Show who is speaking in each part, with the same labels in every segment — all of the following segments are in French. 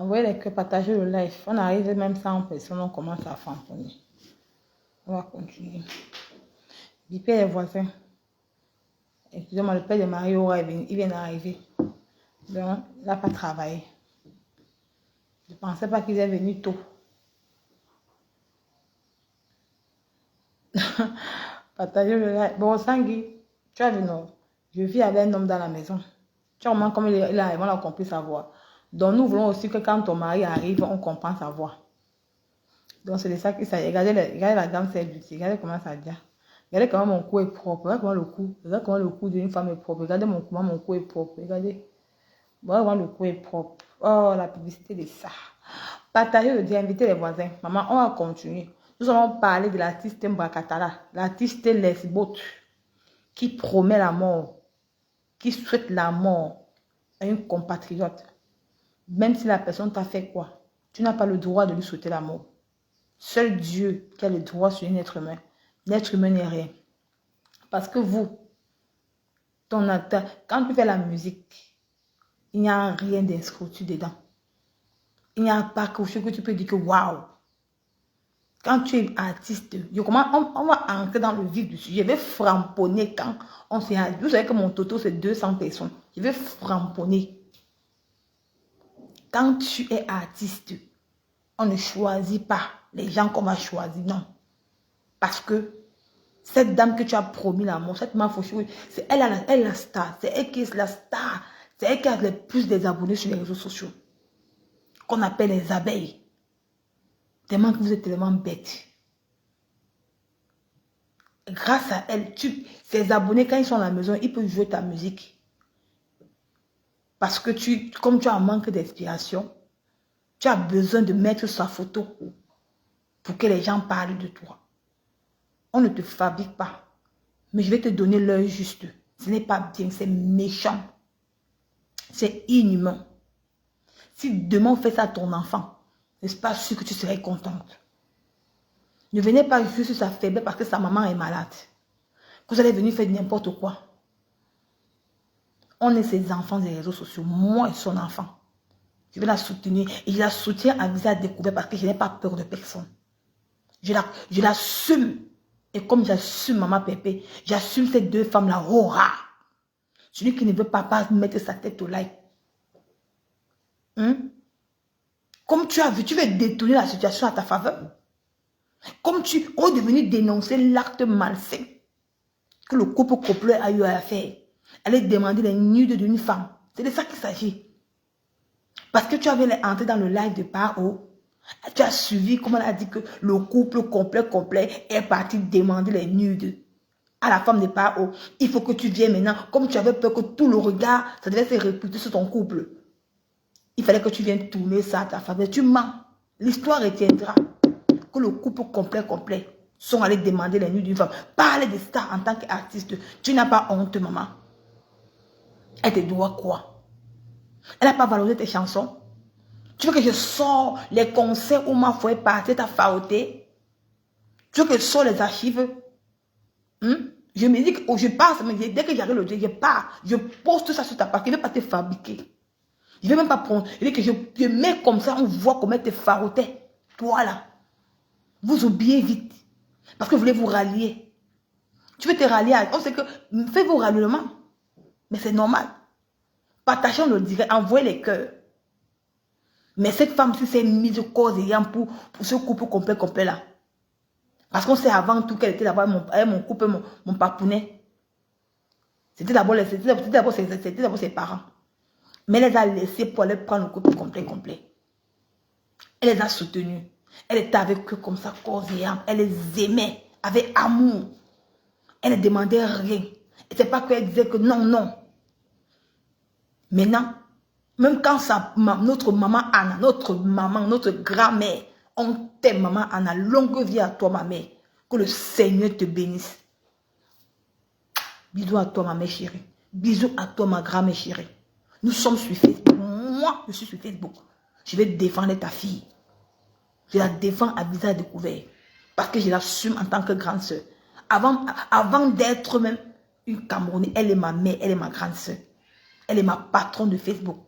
Speaker 1: Envoyez les cœurs, partagez le live. On arrive même 100 personnes, on commence à fanfonner. On va continuer. Bipez les voisins. Excusez-moi, le père de Mario, il vient d'arriver. Donc, il n'a pas travaillé. Je ne pensais pas qu'il est venu tôt. Partagez le live. Bon, Sangui, tu as vu, non? Je vis avec un homme dans la maison. Tu vois, comme il a vraiment compris sa voix. Donc, nous voulons aussi que quand ton mari arrive, on comprend sa voix. Donc, c'est de ça qu'il s'agit. Regardez la gamme, c'est beauty. Regardez comment ça dit. Regardez comment mon cou est propre. Regardez comment le cou d'une femme est propre. Regardez comment mon cou est propre. Regardez. Voilà comment le cou est propre. Oh, la publicité de ça. Partagez le dire, invitez les voisins. Maman, on va continuer. Nous allons parler de l'artiste Mbakatala, l'artiste lesbote qui promet la mort, qui souhaite la mort à une compatriote. Même si la personne t'a fait quoi, tu n'as pas le droit de lui souhaiter la mort. Seul Dieu qui a le droit sur un être humain. L'être humain n'est rien. Parce que vous, ton acteur, quand tu fais la musique, il n'y a rien d'inscrutu dedans. Il n'y a pas quelque chose que tu peux dire que waouh. Quand tu es artiste, on va entrer dans le vif du sujet. Je vais framponner quand on s'est... Vous savez que mon toto, c'est 200 personnes. Je vais framponner. Quand tu es artiste, on ne choisit pas les gens qu'on va choisir, non. Parce que cette dame que tu as promis l'amour, cette femme Fauchou, c'est elle, la star. C'est elle qui est la star. C'est elle qui a le plus des abonnés sur les réseaux sociaux. Qu'on appelle les abeilles. Tellement que vous êtes tellement bêtes. Grâce à elle, ces abonnés, quand ils sont à la maison, ils peuvent jouer ta musique. Parce que comme tu as un manque d'inspiration, tu as besoin de mettre sa photo pour que les gens parlent de toi. On ne te fabrique pas. Mais je vais te donner l'heure juste. Ce n'est pas bien, c'est méchant. C'est inhumain. Si demain on fait ça à ton enfant, n'est-ce pas sûr que tu serais contente? Ne venez pas juste sa faiblesse parce que sa maman est malade. Que vous allez venir faire n'importe quoi. On est ses enfants des réseaux sociaux. Moi et son enfant. Je vais la soutenir. Et je la soutiens à visage découvert parce que je n'ai pas peur de personne. Je l'assume. Et comme j'assume Maman Pépé, j'assume ces deux femmes-là. Oh, celui qui ne veut pas mettre sa tête au like. Comme tu as vu, tu veux détourner la situation à ta faveur. Comme on est devenu dénoncer l'acte malsain que le couple complet a eu à faire. Aller demander les nudes d'une femme. C'est de ça qu'il s'agit. Parce que tu avais entré dans le live de Pao. Tu as suivi, comme elle a dit que le couple complet est parti demander les nudes à la femme de Pao. Il faut que tu viennes maintenant. Comme tu avais peur que tout le regard, ça devait se répercuter sur ton couple. Il fallait que tu viennes tourner ça à ta faveur. Tu mens. L'histoire retiendra que le couple complet sont allés demander les nudes d'une femme. Parle de ça en tant qu'artiste. Tu n'as pas honte, maman. Elle te doit quoi? Elle n'a pas valorisé tes chansons. Tu veux que je sors les concerts où ma foi est partie, t'as faoté? Tu veux que je sors les archives? Je me dis que je passe, mais dès que j'arrive le jour, je pars. Je poste ça sur ta page. Je ne vais pas te fabriquer. Je ne vais même pas prendre. Je dis que je mets comme ça, on voit comment tu farotais. Toi là. Vous oubliez vite. Parce que vous voulez vous rallier. Tu veux te rallier on sait que fais vos ralliements. Mais c'est normal. Partagez, on le dirait, envoyez les cœurs. Mais cette femme-ci s'est mise au corps et âme pour ce couple complet là. Parce qu'on sait avant tout qu'elle était d'abord mon couple, mon papounet. C'était d'abord ses parents. Mais elle les a laissés pour aller prendre le couple complet. Elle les a soutenus. Elle était avec eux comme ça, corps et âme. Elle les aimait avec amour. Elle ne demandait rien. Et c'est pas qu'elle disait que non. Maintenant, même quand notre maman Anna, notre grand-mère, on t'aime maman Anna, longue vie à toi ma mère. Que le Seigneur te bénisse. Bisous à toi ma mère chérie. Bisous à toi ma grand-mère chérie. Nous sommes sur Facebook. Moi, je suis sur Facebook. Je vais défendre ta fille. Je la défends à visage découvert. Parce que je l'assume en tant que grande soeur. Avant d'être même une Camerounaise, elle est ma mère, elle est ma grande soeur. Elle est ma patronne de Facebook.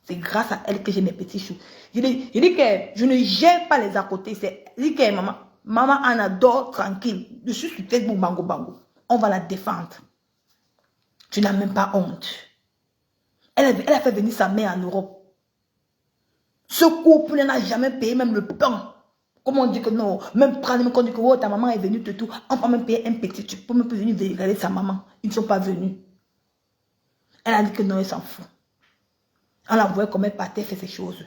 Speaker 1: C'est grâce à elle que j'ai mes petits choux. Je dis que je ne gère pas les à côté. Je dis que maman en adore tranquille. Je suis sur Facebook, bango bango. On va la défendre. Tu n'as même pas honte. Elle a fait venir sa mère en Europe. Ce couple n'a jamais payé même le pain. Comment on dit que non, même prendre, quand on dit que oh, ta maman est venue, tout, on peut même payer un petit, tu peux même pas venir regarder sa maman. Ils ne sont pas venus. Elle a dit que non, elle s'en fout. On la voyait comment elle partait faire ces choses.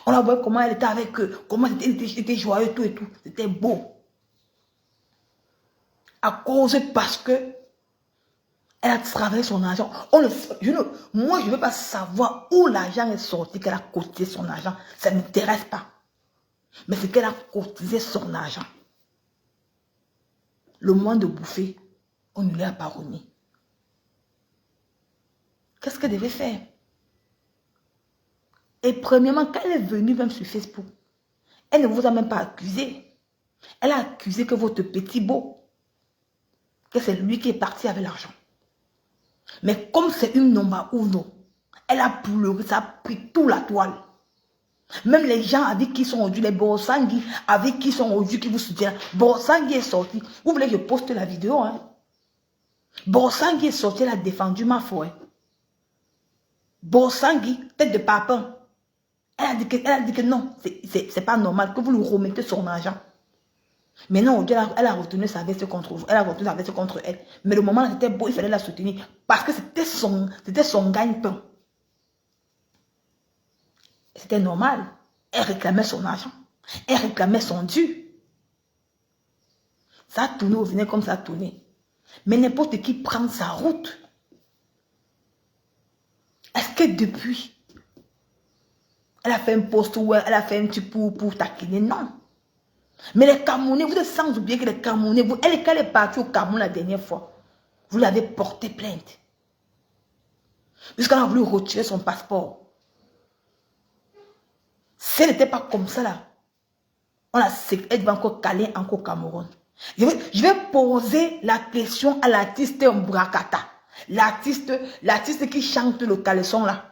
Speaker 1: On la voyait comment elle était avec eux, comment elle était joyeuse, tout et tout. C'était beau. À cause, parce que elle a travaillé son argent. Moi, je ne veux pas savoir où l'argent est sorti, qu'elle a cotisé son argent. Ça ne m'intéresse pas. Mais c'est qu'elle a cotisé son argent. Le moins de bouffer, on ne lui a pas remis. Qu'est-ce qu'elle devait faire? Et premièrement, quand elle est venue même sur Facebook, elle ne vous a même pas accusé. Elle a accusé que votre petit beau, que c'est lui qui est parti avec l'argent. Mais comme c'est une nomba uno, elle a pleuré, ça a pris tout la toile. Même les gens avec qui sont aujourd'hui, les Borosangui, avec qui sont aujourd'hui, qui vous soutiennent. Borosangui est sorti. Vous voulez que je poste la vidéo, hein? Borosangui est sorti, elle a défendu ma foi. Borosangui, tête de papin. Elle a dit que non, c'est pas normal que vous lui remettez son argent. Mais non, elle a retenu sa veste contre vous. Elle a retenu sa veste contre elle. Mais le moment là, c'était beau, il fallait la soutenir. Parce que c'était son gagne-pain. C'était normal. Elle réclamait son argent. Elle réclamait son dû. Ça a tourné au vinaigre comme ça a tourné. Mais n'importe qui prend sa route. Est-ce que depuis, elle a fait un post où elle a fait un petit pour taquiner? Non. Mais les Camerounais, vous êtes sans oublier que les Camerounais, quand elle est partie au Cameroun la dernière fois, vous l'avez porté plainte. Puisqu'elle a voulu retirer son passeport. Si elle n'était pas comme ça là, elle va encore caler encore au Cameroun. Je vais poser la question à l'artiste Mbrakata. L'artiste qui chante le caleçon là.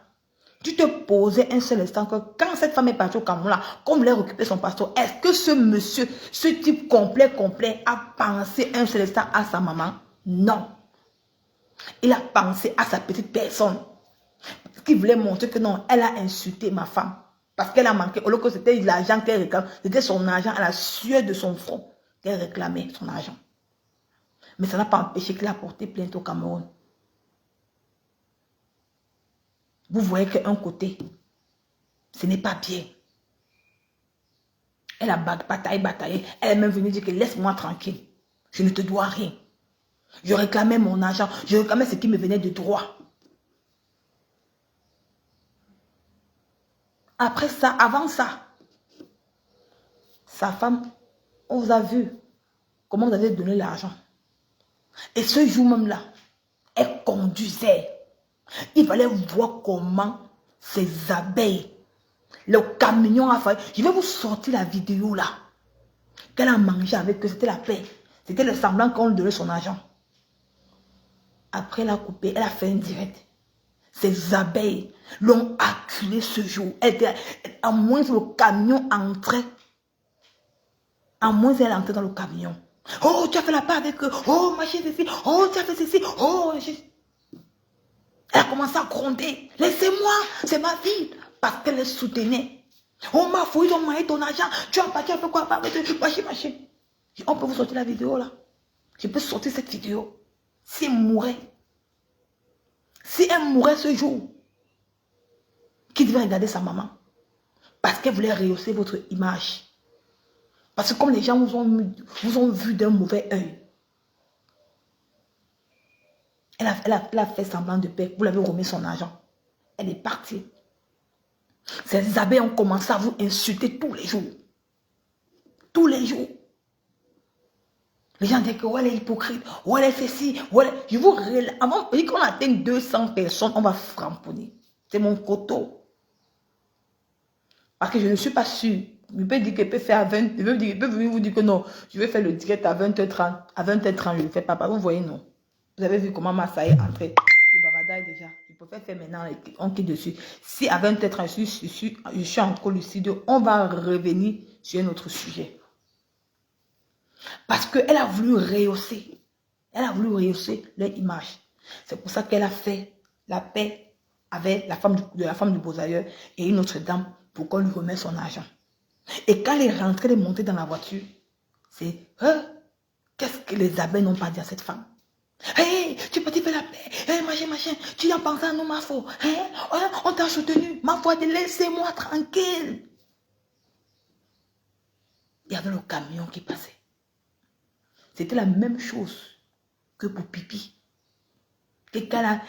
Speaker 1: Tu te posais un seul instant que quand cette femme est partie au Cameroun là, comme elle a récupéré son passeport, est-ce que ce monsieur, ce type complet, a pensé un seul instant à sa maman? Non. Il a pensé à sa petite personne. Parce qu'il voulait montrer que non, elle a insulté ma femme. Parce qu'elle a manqué. Au lieu que c'était l'argent qu'elle réclamait, c'était son argent à la sueur de son front qu'elle réclamait son argent. Mais ça n'a pas empêché qu'elle a porté plainte au Cameroun. Vous voyez qu'un côté, ce n'est pas bien. Elle a bataillé. Elle est même venue dire que laisse-moi tranquille. Je ne te dois rien. Je réclamais mon argent. Je réclamais ce qui me venait de droit. Après ça, avant ça, sa femme, on vous a vu comment vous avez donné l'argent. Et ce jour même là, elle conduisait. Il fallait voir comment ces abeilles, le camion a failli. Je vais vous sortir la vidéo là. Qu'elle a mangé avec eux, c'était la paix. C'était le semblant qu'on lui donnait son argent. Après elle a coupé, elle a fait un direct. Ces abeilles l'ont acculé ce jour. À moins que le camion entrait. À moins elle entrait dans le camion. Oh, tu as fait la part avec eux. Oh, ma chérie, ceci. Oh, tu as fait ceci. Oh, elle a commencé à gronder. Laissez-moi, c'est ma vie. Parce qu'elle les soutenait. Oh, ma fouille, ils ont mangé ton argent. Tu as parti, tu as fait quoi? Machin. On peut vous sortir la vidéo là. Je peux sortir cette vidéo. Si elle mourait. Si elle mourait ce jour, qui devait regarder sa maman? Parce qu'elle voulait rehausser votre image. Parce que comme les gens vous ont vu d'un mauvais œil. Elle a fait semblant de paix. Vous l'avez remis son argent. Elle est partie. Ces abeilles ont commencé à vous insulter tous les jours. Tous les jours. Les gens disent que ouais, elle est hypocrite. Ouais, elle fait ci. Ouais, je vous relève. Avant qu'on atteigne 200 personnes, on va framponner. C'est mon coteau. Parce que je ne suis pas sûre. Je peux dire qu'elle peut faire à 20. Je peux venir vous dire que non. Je vais faire le direct à 20h30. À 20h30, je ne le fais pas. Vous voyez, non. Vous avez vu comment Massa est entré. Le bavada est déjà. préfère faire maintenant, on quitte dessus. Si avec peut-être je suis encore lucide, on va revenir sur un autre sujet. Parce qu'elle a voulu rehausser. Elle a voulu rehausser leur image. C'est pour ça qu'elle a fait la paix avec la femme du beaux-ailleurs et une autre dame pour qu'on lui remette son argent. Et quand elle est rentrée, elle est montée dans la voiture, c'est qu'est-ce que les abeilles n'ont pas dit à cette femme? Hey, tu peux te faire la paix. Hey, machin, tu as pensé à nous, ma foi. Hey, on t'a soutenu. Ma foi, laissez-moi tranquille. Il y avait le camion qui passait. C'était la même chose que pour Pipi. Et quand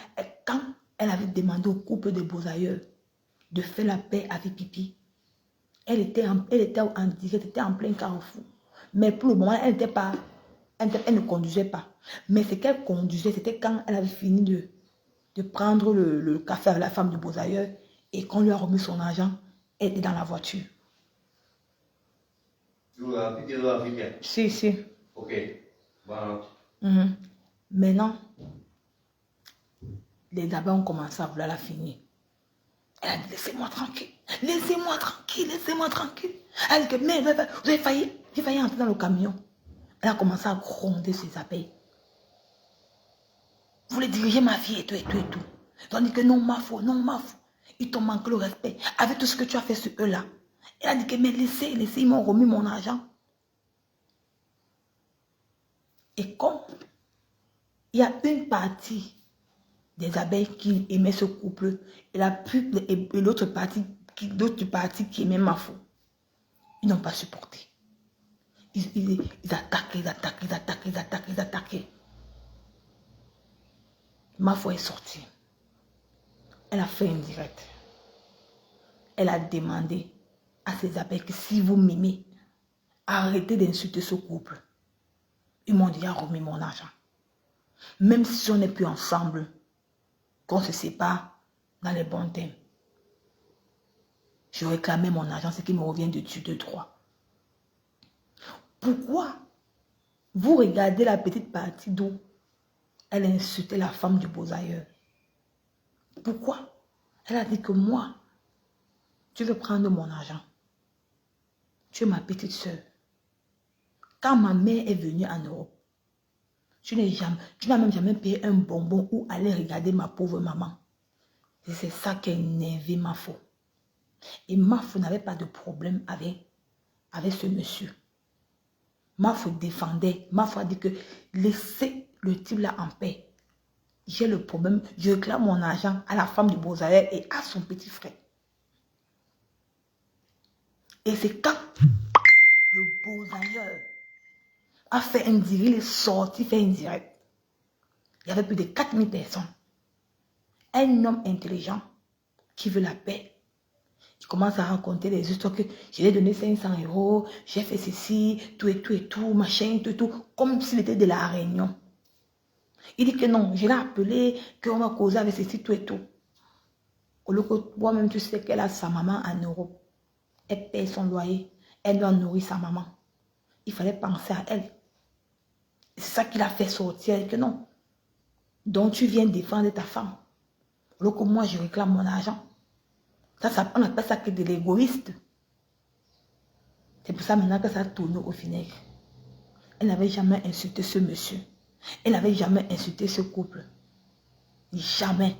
Speaker 1: elle avait demandé au couple de beaux-ailleurs de faire la paix avec Pipi, elle était en direct, elle était en plein carrefour. Mais pour le moment, elle n'était pas, elle ne conduisait pas. Mais ce qu'elle conduisait, c'était quand elle avait fini de prendre le café avec la femme du beaux-ailleurs et qu'on lui a remis son argent, elle était dans la voiture. Si.
Speaker 2: Ok. Bon.
Speaker 1: Maintenant, les abeilles ont commencé à vouloir la finir. Elle a dit, laissez-moi tranquille. Laissez-moi tranquille, laissez-moi tranquille. Elle a dit, mais vous avez failli, j'ai failli entrer dans le camion. Elle a commencé à gronder ses abeilles. Vous voulez diriger ma fille et tout. Ils ont dit que non, ma foi. Ils t'ont manqué le respect. Avec tout ce que tu as fait sur eux-là. Elle a dit que, mais laissez, ils m'ont remis mon argent. Et comme il y a une partie des abeilles qui aimaient ce couple et l'autre partie qui aimait ma foi, ils n'ont pas supporté. Ils attaquaient. Ma foi est sortie. Elle a fait un direct. Elle a demandé à ses abeilles que si vous m'aimez, arrêtez d'insulter ce couple. Ils m'ont déjà remis mon argent. Même si on n'est plus ensemble, qu'on se sépare dans les bons thèmes. Je réclamais mon argent, ce qui me revient dessus de droit. Pourquoi vous regardez la petite partie d'où elle insultait la femme du beaux-ailleurs? Pourquoi? Elle a dit que moi, tu veux prendre mon argent. Tu es ma petite soeur. Quand ma mère est venue en Europe, tu n'as même jamais payé un bonbon ou aller regarder ma pauvre maman. Et c'est ça qui a énervé Mafo. Et Mafo n'avait pas de problème avec ce monsieur. Mafo défendait. Mafo a dit que laissez le type là en paix. J'ai le problème. Je réclame mon argent à la femme du beaux-ailleurs et à son petit frère. Et c'est quand le beaux-ailleurs a fait un direct, il est sorti faire un direct. Il y avait plus de 4000 personnes. Un homme intelligent qui veut la paix. Il commence à raconter des histoires que je lui ai donné 500 €, j'ai fait ceci, tout, machin, tout, comme s'il était de la Réunion. Il dit que non, je l'ai appelé, qu'on va causer avec ceci, tout. Au lieu que toi-même, tu sais qu'elle a sa maman en Europe. Elle paye son loyer, elle doit nourrir sa maman. Il fallait penser à elle. C'est ça qu'il a fait sortir, que non. Donc tu viens défendre ta femme. Au lieu que moi, je réclame mon argent. Ça, on appelle ça que de l'égoïste. C'est pour ça maintenant que ça tourne au vinaigre. Elle n'avait jamais insulté ce monsieur. Elle n'avait jamais insulté ce couple. Jamais.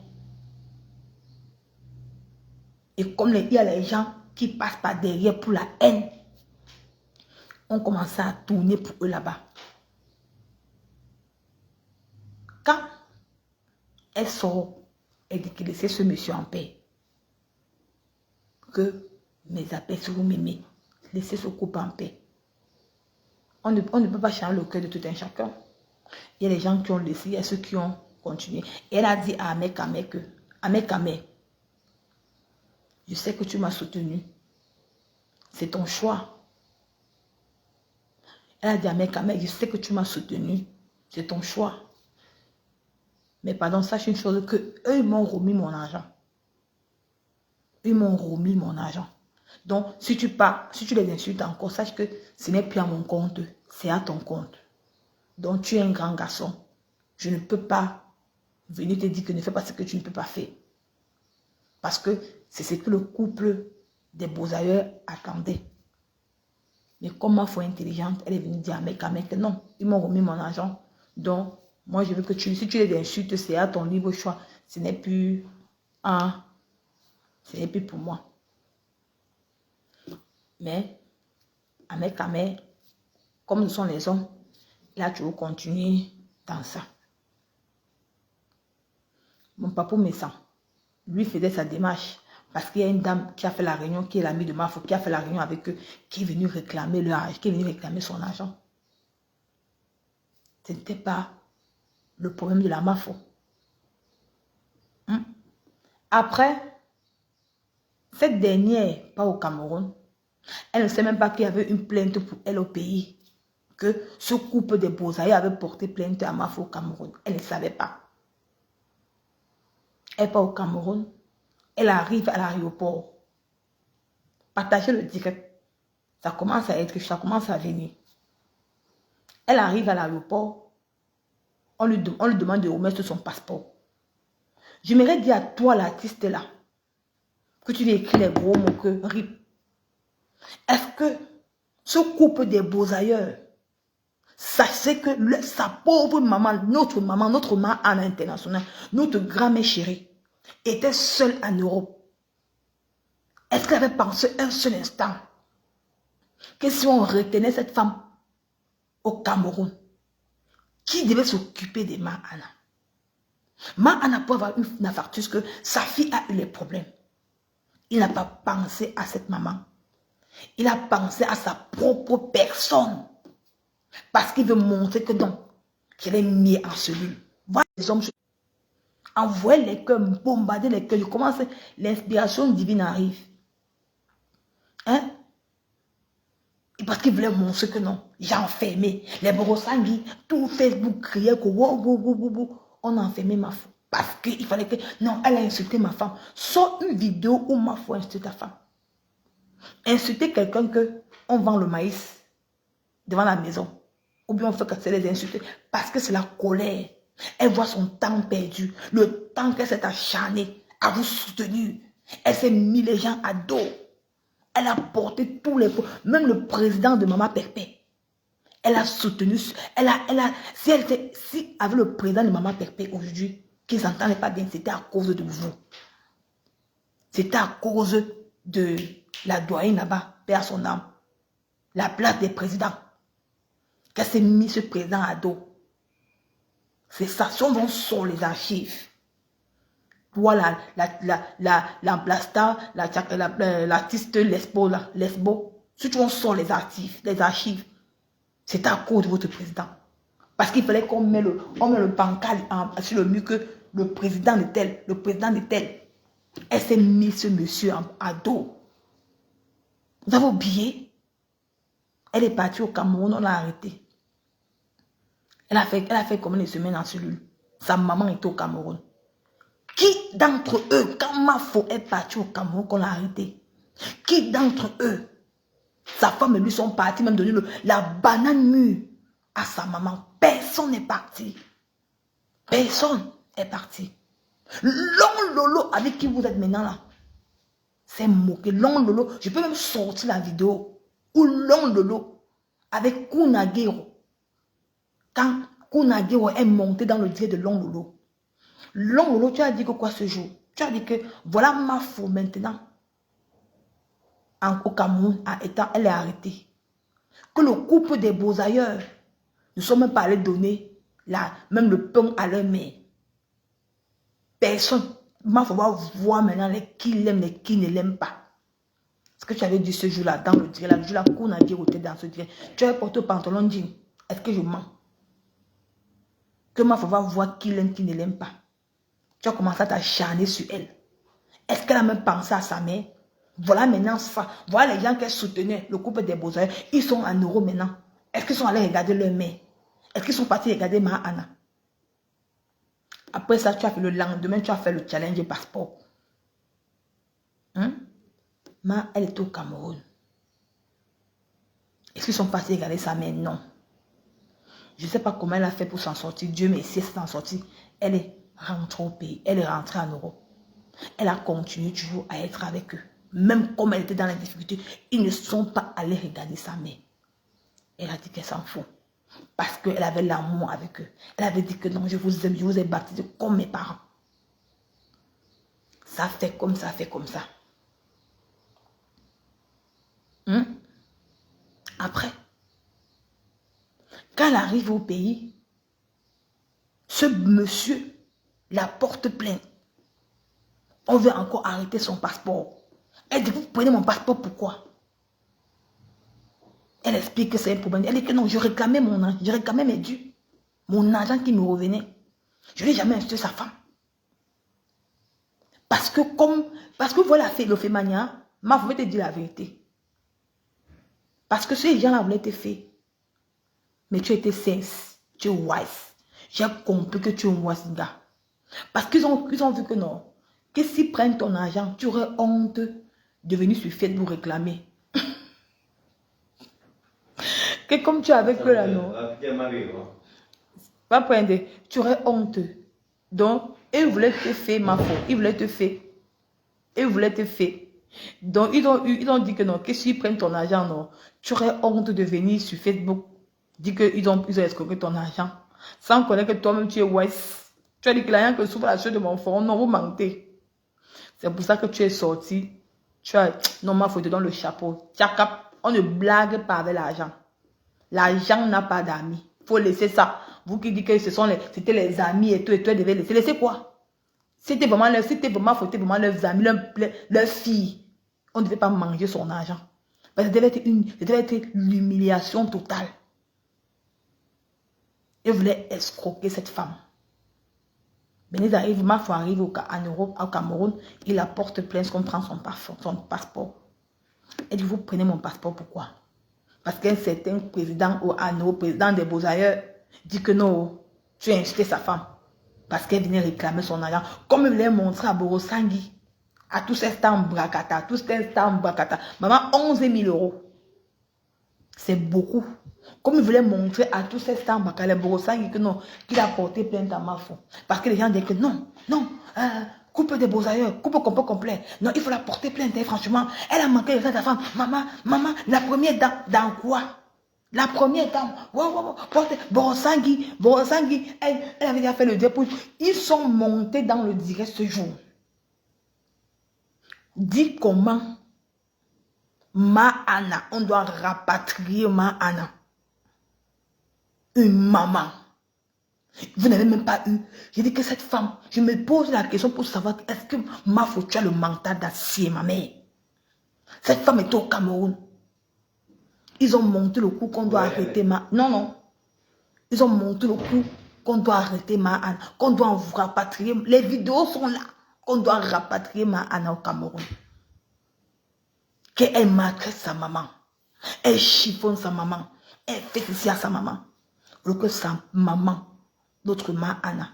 Speaker 1: Et comme il y a les gens qui passent par derrière pour la haine, on commence à tourner pour eux là-bas. Quand elle sort, elle dit qu'il laissait ce monsieur en paix. Que mes appels, si vous m'aimez, laissez ce couple en paix. On ne peut pas changer le cœur de tout un chacun. Il y a les gens qui ont laissé, il y a ceux qui ont continué. Et elle a dit à Amekame que, Amekame, je sais que tu m'as soutenu. C'est ton choix. Elle a dit à Amekame, je sais que tu m'as soutenu. C'est ton choix. Mais pardon, sache une chose, que eux, ils m'ont remis mon argent. Ils m'ont remis mon argent. Donc, si tu les insultes encore, sache que ce n'est plus à mon compte, c'est à ton compte. Donc, tu es un grand garçon. Je ne peux pas venir te dire que ne fais pas ce que tu ne peux pas faire. Parce que c'est ce que le couple des Beaux-Ailleurs attendait. Mais comme ma foi intelligente, elle est venue dire à mes camés que non, ils m'ont remis mon argent. Donc, moi, je veux que si tu les insultes, c'est à ton libre choix. Ce n'est plus pour moi. Mais, à mes camés, comme nous sommes les hommes, il a toujours continué dans ça. Mon papa me sent. Lui faisait sa démarche. Parce qu'il y a une dame qui a fait la réunion, qui est l'amie de Mafo, qui a fait la réunion avec eux, qui est venue réclamer leur argent, qui est venue réclamer son argent. Ce n'était pas le problème de la Mafo. Après, cette dernière, pas au Cameroun, elle ne sait même pas qu'il y avait une plainte pour elle au pays. Que ce couple de Beaux-Ailleurs avait porté plainte à Mafo au Cameroun. Elle ne savait pas. Elle n'est pas au Cameroun. Elle arrive à l'aéroport. Partager le direct. Ça commence à venir. Elle arrive à l'aéroport. On lui demande de remettre son passeport. J'aimerais dire à toi, l'artiste là, que tu lui écris les gros mots que RIP. Est-ce que ce couple des Beaux-Ailleurs, sachez que sa pauvre maman, notre maman à l'international, notre grand-mère chérie, était seule en Europe. Est-ce qu'elle avait pensé un seul instant que si on retenait cette femme au Cameroun, qui devait s'occuper de Ma-Ana? Ma-Ana peut avoir une infarctus que sa fille a eu les problèmes. Il n'a pas pensé à cette maman. Il a pensé à sa propre personne. Parce qu'il veut montrer que non, je l'ai mis en cellule. Voilà les hommes, envoyer les cœurs, bombarder les cœurs. Je commence, l'inspiration divine arrive. Hein? Et parce qu'il voulait montrer que non, j'ai enfermé. Les Borosangui, tout Facebook criait que on a enfermé ma femme. Parce qu'il fallait que, non, elle a insulté ma femme. Sors une vidéo où ma femme insulte ta femme. Insulter quelqu'un que on vend le maïs devant la maison. Ou bien on fait casser les insulter. Parce que c'est la colère. Elle voit son temps perdu. Le temps qu'elle s'est acharnée à vous soutenir. Elle s'est mis les gens à dos. Elle a porté tous les... Même le président de Maman Perpé. Elle a soutenu... Si avec le président de Maman Perpé aujourd'hui, qu'ils n'entendaient pas bien, c'était à cause de vous. C'était à cause de la doyenne là-bas, père son âme. La place des présidents. Qu'elle s'est mis ce président à dos. C'est ça, si on va sur les archives. Voilà, l'artiste Lesbo. Si tu sort les archives, c'est à cause de votre président. Parce qu'il fallait qu'on mette le pancart sur le mur que le président est tel, le président est tel. Elle s'est mis ce monsieur à dos. Vous avez oublié? Elle est partie au Cameroun, on l'a arrêtée. Elle a fait combien de semaines en cellule? Sa maman était au Cameroun. Qui d'entre eux, quand Mafo est parti au Cameroun, qu'on l'a arrêté? Qui d'entre eux, sa femme et lui sont partis, même donner la banane mûre à sa maman? Personne n'est parti. Personne est parti. Long Lolo, avec qui vous êtes maintenant là, c'est moqué. Long Lolo, je peux même sortir la vidéo où Long Lolo, avec Kunagero, quand Kunagero est monté dans le direct de Long Lolo, Long Lolo, tu as dit que quoi ce jour? Tu as dit que voilà Mafo maintenant. Au Cameroun, elle est arrêtée. Que le couple des Beaux-Ailleurs ne sont même pas allés donner même le pain à leur mère. Personne. Mafo va voir maintenant qui l'aiment et qui ne l'aiment pas. Ce que tu avais dit ce jour-là, dans le direct, le jour-là, qu'on a dit dans ce direct, tu avais porté au pantalon jean. Est-ce que je mens? Que Mafo va voir qui l'aime, qui ne l'aime pas. Tu as commencé à t'acharner sur elle. Est-ce qu'elle a même pensé à sa mère? Voilà maintenant ça. Voilà les gens qu'elle soutenait, le couple des Beaux-Ailleurs. Ils sont en euros maintenant. Est-ce qu'ils sont allés regarder leur mère? Est-ce qu'ils sont partis regarder Ma-Ana? Après ça, tu as fait le lendemain, tu as fait le challenge passeport. Elle est au Cameroun. Est-ce qu'ils sont partis regarder sa mère? Non. Je ne sais pas comment elle a fait pour s'en sortir. Dieu merci, elle s'en sortir. Elle est rentrée au pays. Elle est rentrée en Europe. Elle a continué toujours à être avec eux. Même comme elle était dans la difficulté, ils ne sont pas allés regarder sa mère. Elle a dit qu'elle s'en fout. Parce qu'elle avait l'amour avec eux. Elle avait dit que non, je vous aime, je vous ai baptisé comme mes parents. Ça fait comme ça, fait comme ça. Après, quand elle arrive au pays, ce monsieur la porte plainte. On veut encore arrêter son passeport. Elle dit, vous prenez mon passeport, pourquoi? Elle explique que c'est un problème. Elle dit que non, je réclamais mon argent, je réclamais mes dûs. Mon argent qui me revenait. Je n'ai jamais insulté sa femme. Parce que voilà, le fait mania, ma vous te dire la vérité. Parce que ces gens-là voulaient te faire. Mais tu étais sense, tu es wise. J'ai compris que tu es un wise gars. Parce qu'ils ont vu que non. Que s'ils prennent ton argent, tu aurais honte de venir sur Facebook réclamer. Que comme tu es avec eux là, non. Pas prendre, tu aurais honte. Donc, ils voulaient te faire, ma foi. Ils voulaient te faire. Ils voulaient te faire. Donc, ils ont dit que non, que s'ils prennent ton argent, non, tu aurais honte de venir sur Facebook. Dire qu'ils ont escroqué ton argent. Sans connaître que toi-même, tu es wise. Tu as dit que l'argent que souffre la chose de mon front, non, vous mentez. C'est pour ça que tu es sorti. Tu as, non, ma faute dans le chapeau. On ne blague pas avec l'argent. L'argent n'a pas d'amis. Il faut laisser ça. Vous qui dites que c'était les amis et tout, devez laisser. Laissez quoi? C'était vraiment leurs amis, leurs filles. On ne devait pas manger son argent. Parce que ça devait être l'humiliation totale. Il voulait escroquer cette femme. Benez arrive, ma foi arrive en Europe, au Cameroun, il la porte plainte qu'on prend son passeport. Elle dit, vous prenez mon passeport, pourquoi? Parce qu'un certain président président des Beaux-Ailleurs, dit que non, tu as insulté sa femme. Parce qu'elle venait réclamer son argent. Comme il voulait montrer à Borosangui, à tous ces stands Bracata, maman, 11 000 euros. C'est beaucoup. Comme il voulait montrer à tous ces stands Bracata, Borosangui, que non, qu'il a porté plainte à ma foi. Parce que les gens disent que non, coupe des Beaux-Ailleurs, coupe complet. Non, il faut la porter plainte, hein, franchement. Elle a manqué de sa femme. Maman, la première dame, dans quoi? La première dame, Borosangui, elle avait déjà fait le dépôt. Ils sont montés dans le direct ce jour. Dis comment Anna, on doit rapatrier Anna. Une maman. Vous n'avez même pas eu. J'ai dit que cette femme, je me pose la question pour savoir est-ce que ma faute, tu as le mental d'acier, ma mère. Cette femme est au Cameroun. Ils ont monté le coup qu'on doit arrêter Non. Ils ont monté le coup qu'on doit arrêter Anna, qu'on doit vous rapatrier. Les vidéos sont là. Qu'on doit rapatrier Anna au Cameroun. Qu'elle maltraite sa maman. Elle chiffonne sa maman. Elle fait ceci à sa maman. Alors que sa maman, notre Anna,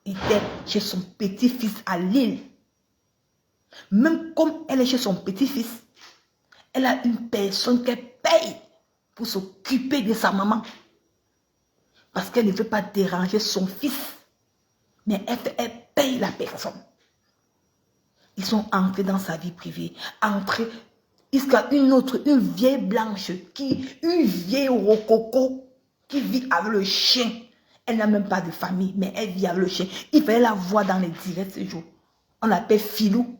Speaker 1: était chez son petit-fils à Lille. Même comme elle est chez son petit-fils, elle a une personne qu'elle paye pour s'occuper de sa maman. Parce qu'elle ne veut pas déranger son fils. Mais elle paye la personne. Ils sont entrés dans sa vie privée. Il y a une vieille blanche, une vieille rococo qui vit avec le chien. Elle n'a même pas de famille, mais elle vit avec le chien. Il fallait la voir dans les directs ce jour. On l'appelle Filou.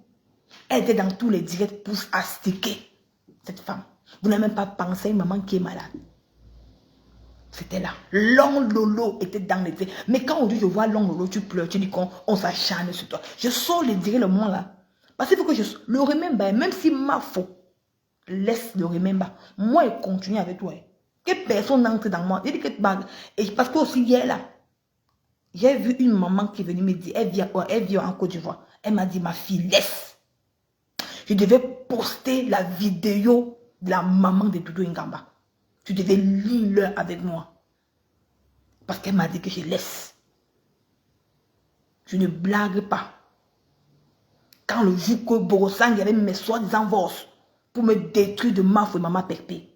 Speaker 1: Elle était dans tous les directs pour astiquer cette femme. Vous n'avez même pas pensé à une maman qui est malade. C'était là. Long Lolo était dans les directs. Mais quand on dit je vois Long Lolo, tu pleures, tu dis qu'on s'acharne sur toi. Je sors les directs le moment là. Parce qu'il faut que le remember, même si ma faute, laisse le remember. Moi, je continue avec toi. Que personne n'entre dans moi. Et parce que aussi hier là, j'ai vu une maman qui est venue me dire, elle vit en Côte d'Ivoire. Elle m'a dit, ma fille, laisse. Je devais poster la vidéo de la maman de Doudou Ngamba. Tu devais lire avec moi. Parce qu'elle m'a dit que je laisse. Je ne blague pas. Quand le jour que Borosang avait mes soi-disant forces pour me détruire de ma foi, maman Pépé,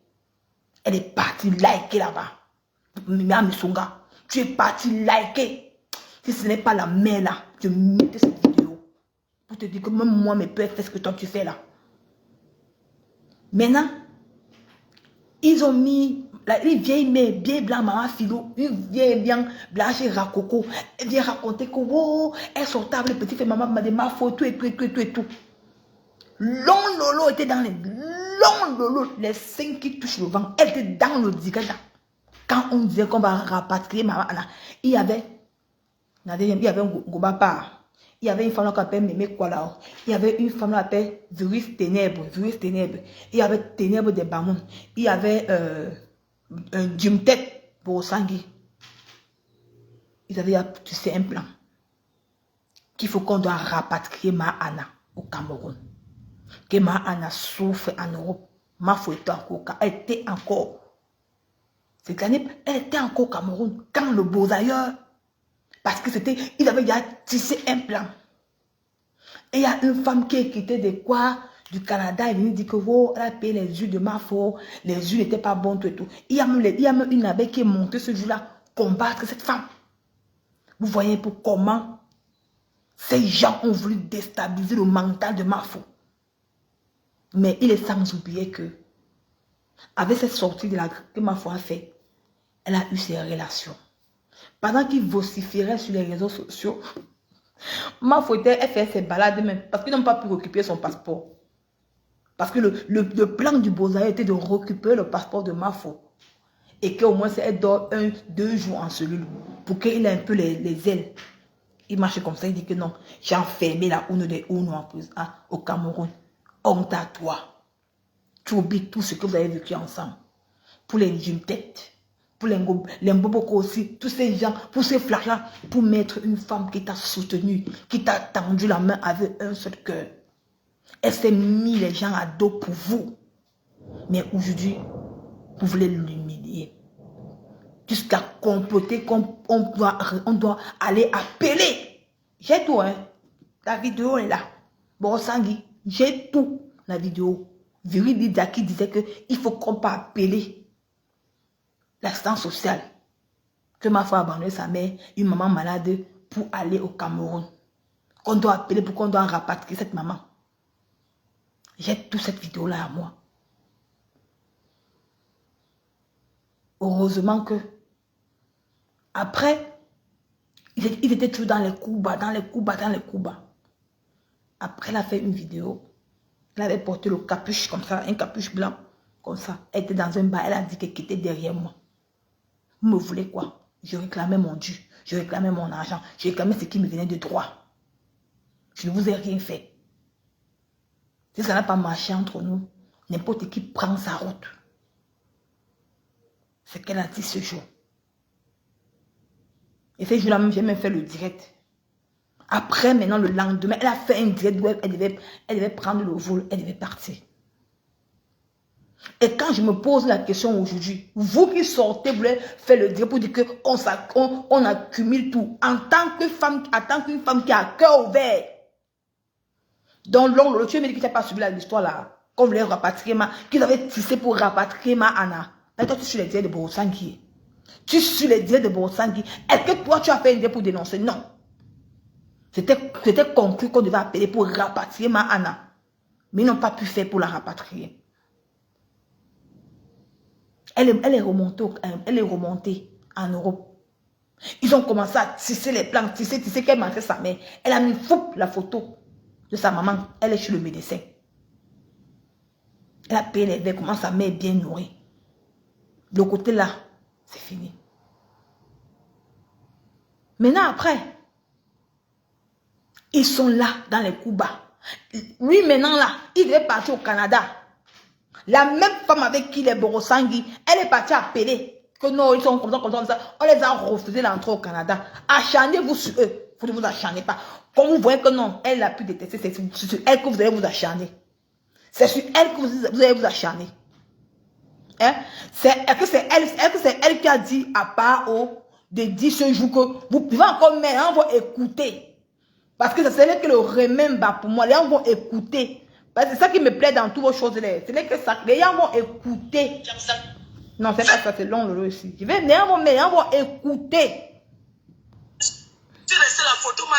Speaker 1: elle est partie liker là-bas. Tu es parti liker. Si ce n'est pas la mère là, je mettais cette vidéo pour te dire que même moi, mes peurs, fais ce que toi tu fais là. Maintenant, ils ont mis une vieille mère bien blanc, maman philo, une vieille bien blanche racoco. Elle vient raconter que oh, elle sortait avec le petit fait maman m'a dit ma faute, tout et tout et tout et tout et tout. Long Lolo était dans les long Lolo, les seins qui touchent le vent. Elle était dans le digada. Quand on disait qu'on va rapatrier maman Anna, il y avait un Gobapa. Il y avait une femme qui s'appelle Mémé Kwalao. Il y avait une femme qui s'appelle Virus Ténèbres. Virus Ténèbres. Il y avait Ténèbres des Bamoun. Il y avait un Jimtet pour Sangui. Ils avaient, tu sais, un plan. Qu'il faut qu'on doit rapatrier Ma Anna au Cameroun. Que Ma Anna souffre en Europe. Ma foi était encore. Elle était encore. Cette année, elle était encore au Cameroun. Quand le beau ailleurs. Parce que c'était, ils avaient déjà tissé un plan. Et il y a une femme qui est quittée de quoi du Canada, elle est venue dire que oh, elle a payé les huiles de ma foi, les huiles n'étaient pas bonnes, tout et tout. Il y a même une abeille qui est montée ce jour-là combattre cette femme. Vous voyez pour comment ces gens ont voulu déstabiliser le mental de ma foi. Mais il est sans oublier que, avec cette sortie de la que ma foi a fait, elle a eu ses relations. Pendant qu'il vociférait sur les réseaux sociaux, ma foi, elle fait ses balades même. Parce qu'ils n'ont pas pu récupérer son passeport. Parce que le plan du Beaux-Arts était de récupérer le passeport de ma foi. Et qu'au moins, elle dort 2 jours en cellule. Pour qu'il ait un peu les ailes. Il marche comme ça, il dit que non. J'ai enfermé la UNO des UNO en prison au Cameroun. Honte à toi. Tu oublies tout ce que vous avez vécu ensemble. Pour les gym-têtes. Pour les mboboko aussi, tous ces gens, pour ces flashs, pour mettre une femme qui t'a soutenu, qui t'a tendu la main avec un seul cœur. Elle s'est mis les gens à dos pour vous. Mais aujourd'hui, vous voulez l'humilier. Jusqu'à comploter qu'on doit aller appeler. J'ai tout, hein. La vidéo est là. Bon, Sangui, j'ai tout. La vidéo. Viril qui disait qu'il faut qu'on peut appeler l'assistance sociale, que ma foi a abandonné sa mère, une maman malade, pour aller au Cameroun. Qu'on doit appeler pour qu'on doit rapatrier cette maman. J'ai toute cette vidéo-là à moi. Heureusement que, après, ils étaient toujours dans les coups bas, dans les coups bas, dans les coups bas. Après, elle a fait une vidéo. Elle avait porté le capuche comme ça, un capuche blanc, comme ça. Elle était dans un bar, elle a dit qu'elle était derrière moi. Vous me voulez quoi? Je réclamais mon dû. Je réclamais mon argent. Je réclamais ce qui me venait de droit. Je ne vous ai rien fait. Si ça n'a pas marché entre nous, n'importe qui prend sa route. C'est qu'elle a dit ce jour. Et ce jour-là, j'ai même fait le direct. Après, maintenant, le lendemain, elle a fait un direct web. Elle devait prendre le vol. Elle devait partir. Et quand je me pose la question aujourd'hui, vous qui sortez, vous voulez faire le direct pour dire qu'on accumule tout. En tant qu'une femme qui a cœur ouvert. Donc, l'ongle, tu me dis que tu n'as pas suivi l'histoire là. Qu'on voulait rapatrier qu'ils avaient tissé pour rapatrier ma Anna. Et toi, tu suis les directs de Borosangui. Tu suis les directs de Borosangui. Est-ce que toi, tu as fait une direct pour dénoncer? Non. C'était conclu qu'on devait appeler pour rapatrier ma Anna. Mais ils n'ont pas pu faire pour la rapatrier. Elle est remontée en Europe. Ils ont commencé à tisser les plans, tisser qu'elle mangeait sa mère. Elle a mis la photo de sa maman. Elle est chez le médecin. Elle a payé les verres, comment sa mère est bien nourrie. Le côté là, c'est fini. Maintenant après, ils sont là dans les coups bas. Lui maintenant là, il devait partir au Canada. La même femme avec qui les Borosangui, elle est partie appeler que non, ils sont comme ça. On les a refusé l'entrée au Canada. Acharnez-vous sur eux. Vous ne vous acharnez pas. Comme vous voyez que non, elle a pu détester, c'est sur elle que vous allez vous acharner. C'est sur elle que vous allez vous acharner. Hein? Est-ce que c'est elle qui a dit à Pao de dire ce jour que vous pouvez encore maintenant vont écouter. Parce que ce n'est que le remember pour moi. Les gens vont écouter. C'est ça qui me plaît dans toutes vos choses. Ce n'est que ça. Les gens vont écouter. Non, c'est pas ça, c'est long le ici. Les gens vont écouter.
Speaker 3: Tu restes la photo m'a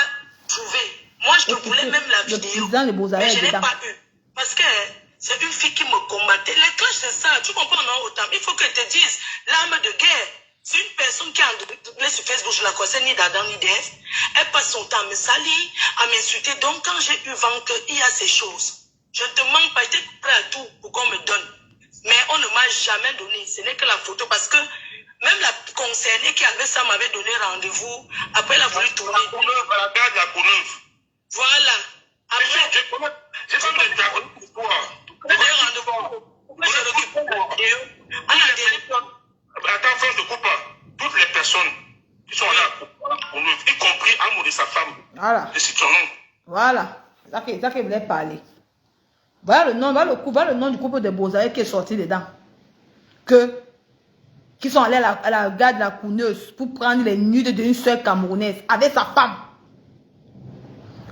Speaker 3: trouvé. Moi, je voulais même la vidéo. Mais je n'ai pas eu. Parce que c'est une fille qui me combattait. Les clashs, c'est ça. Tu comprends, non, autant. Il faut que je te dise, l'arme de guerre, c'est une personne qui a doublé sur Facebook, je la connais ni d'Adam ni d'Ève. Elle passe son temps à me salir, à m'insulter. Donc, quand j'ai eu vent qu'il y a ces choses, je ne te manque pas, j'étais prêt à tout pour qu'on me donne. Mais on ne m'a jamais donné. Ce n'est que la photo. Parce que même la concernée qui avait ça m'avait donné rendez-vous. Après, elle a voulu tourner.
Speaker 4: La garde, la couleuvre.
Speaker 3: Voilà. Après,
Speaker 4: j'ai pas de diagnostic pour toi.
Speaker 3: rendez-vous. Je récupère la vidéo.
Speaker 4: Attends, France de coupe. Toutes les personnes qui sont là, y compris Amour de sa femme,
Speaker 1: voilà.
Speaker 4: de Citronnon.
Speaker 1: Voilà. C'est ça qu'il voulait parler. Voilà le nom du couple de Bozaï qui est sorti dedans. Qui sont allés à la gare de la Couneuse pour prendre les nudes d'une soeur camerounaise avec sa femme.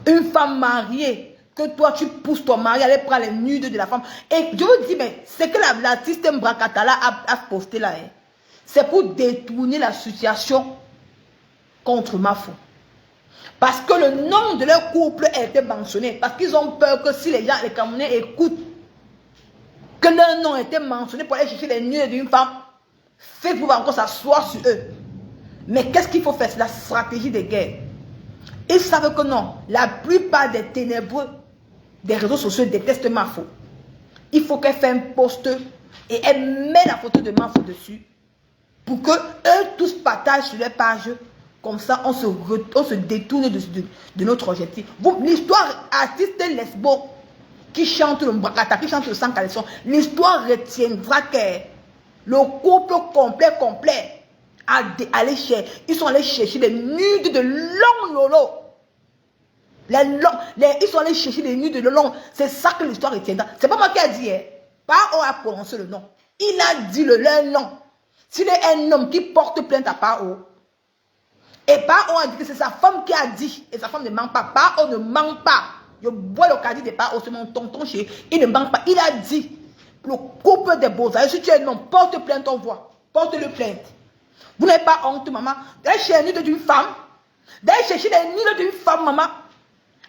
Speaker 1: Une femme mariée, que toi tu pousses ton mari à aller prendre les nudes de la femme. Et je vous dis, mais c'est que l'artiste Mbrakatala a posté là. Hein. C'est pour détourner la situation contre Mafo. Parce que le nom de leur couple a été mentionné. Parce qu'ils ont peur que si les gens, les Camerounais écoutent, que leur nom a été mentionné pour aller chercher les nudes d'une femme, Facebook va encore s'asseoir sur eux. Mais qu'est-ce qu'il faut faire? C'est la stratégie de guerre. Ils savent que non, la plupart des ténébreux des réseaux sociaux détestent Mafo. Il faut qu'elle fasse un post et elle met la photo de Mafo dessus pour que eux tous partagent sur leur page. Comme ça, on se détourne de notre objectif. L'histoire artiste lesbo qui chante le mbrakata, qui chante le sans caleçon, l'histoire retiendra que le couple complet ils sont allés chercher des nudes de long lolo. Ils sont allés chercher des nudes de long. C'est ça que l'histoire retiendra. C'est pas moi qui a dit. Hein. Pao a prononcé le nom. Il a dit leur nom. S'il est un homme qui porte plainte à Pao, et Pao a dit que c'est sa femme qui a dit, et sa femme ne ment pas. Pao ne ment pas. Je bois le caddie de Pao, c'est mon tonton chez. Il ne ment pas. Il a dit, le couple des beaux-arts, si tu es un homme, porte plainte, on voit. Porte-le plainte. Vous n'avez pas honte, maman, d'aller chercher les nudes d'une femme, d'aller chercher les nudes d'une femme, maman.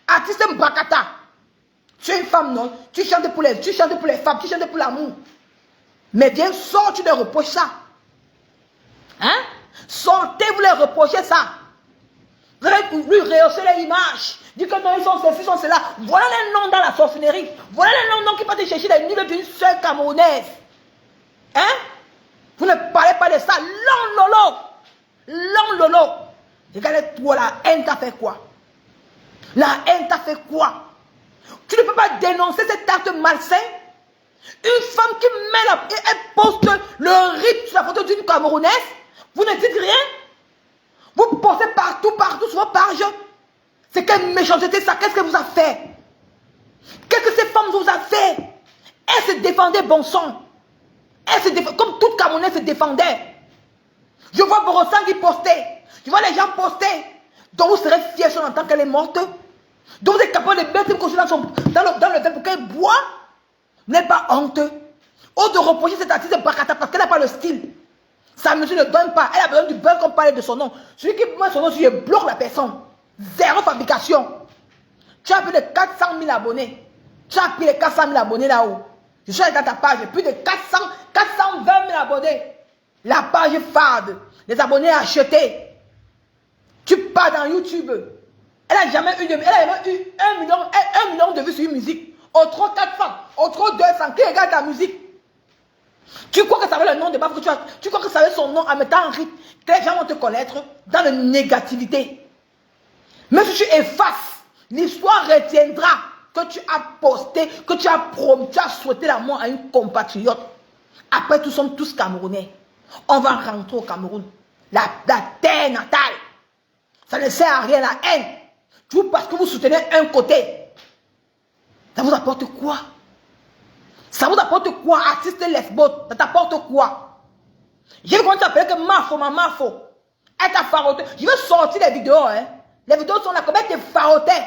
Speaker 1: Artiste Mbrakata. Tu es une femme, non? Tu chantes pour les femmes, tu chantes pour l'amour. Mais viens, sors, tu leur reproches ça. Hein? Sortez, vous leur reprochez ça. Vous allez lui rehausser l'image. Dites que non, ils sont ceci, ils sont cela. Voilà les noms dans la sorcellerie. Voilà les noms qui partent chercher les nudes d'une seule camerounaise. Hein? Vous ne parlez pas de ça. Long lolo. Regardez-toi, la haine t'a fait quoi? La haine t'a fait quoi? Tu ne peux pas dénoncer cet acte malsain? Une femme qui met elle poste le rip sur la photo d'une Camerounaise. Vous ne dites rien? Vous postez partout sur vos pages. C'est quelle méchanceté ça? Qu'est-ce que vous a fait? Qu'est-ce que ces femmes vous a fait? Elles se défendaient, bon sang. Elles se défendaient, comme toute Camerounaise se défendait. Je vois Borossan qui postait. Je vois les gens poster. Donc vous serez fiers en tant qu'elle est morte. Donc vous êtes capable de mettre une cochon dans le verre pour qu'elle boit. Vous n'êtes pas honte. Ou de reprocher cette artiste Brakata parce qu'elle n'a pas le style. Sa musique ne donne pas. Elle a besoin du beurre comme parler de son nom. Celui qui met son nom, je bloque la personne. Zéro fabrication. Tu as plus de 400 000 abonnés. Tu as plus de 400 000 abonnés là-haut. Je suis allé dans ta page. Plus de 420 000 abonnés. La page fade. Les abonnés achetés. Tu pars dans YouTube. Elle a jamais eu 1 million de vues sur une musique. Au trop 400. Au trop 200. Qui regarde ta musique? Tu crois que ça avait le nom de Bafou? Tu crois que ça avait son nom en mettant en rythme? Que les gens vont te connaître dans la négativité. Même si tu effaces, l'histoire retiendra que tu as posté, que tu as promis, tu as souhaité la mort à une compatriote. Après, nous sommes tous Camerounais. On va rentrer au Cameroun. La terre natale. Ça ne sert à rien, la haine. Tout parce que vous soutenez un côté. Ça vous apporte quoi? Ça vous apporte quoi, artiste lesbo? Ça t'apporte quoi? Je vais t'appeler que Mafo. Elle t'a faroté. Je vais sortir les vidéos. Hein. Les vidéos sont là. Comment elle te farotait?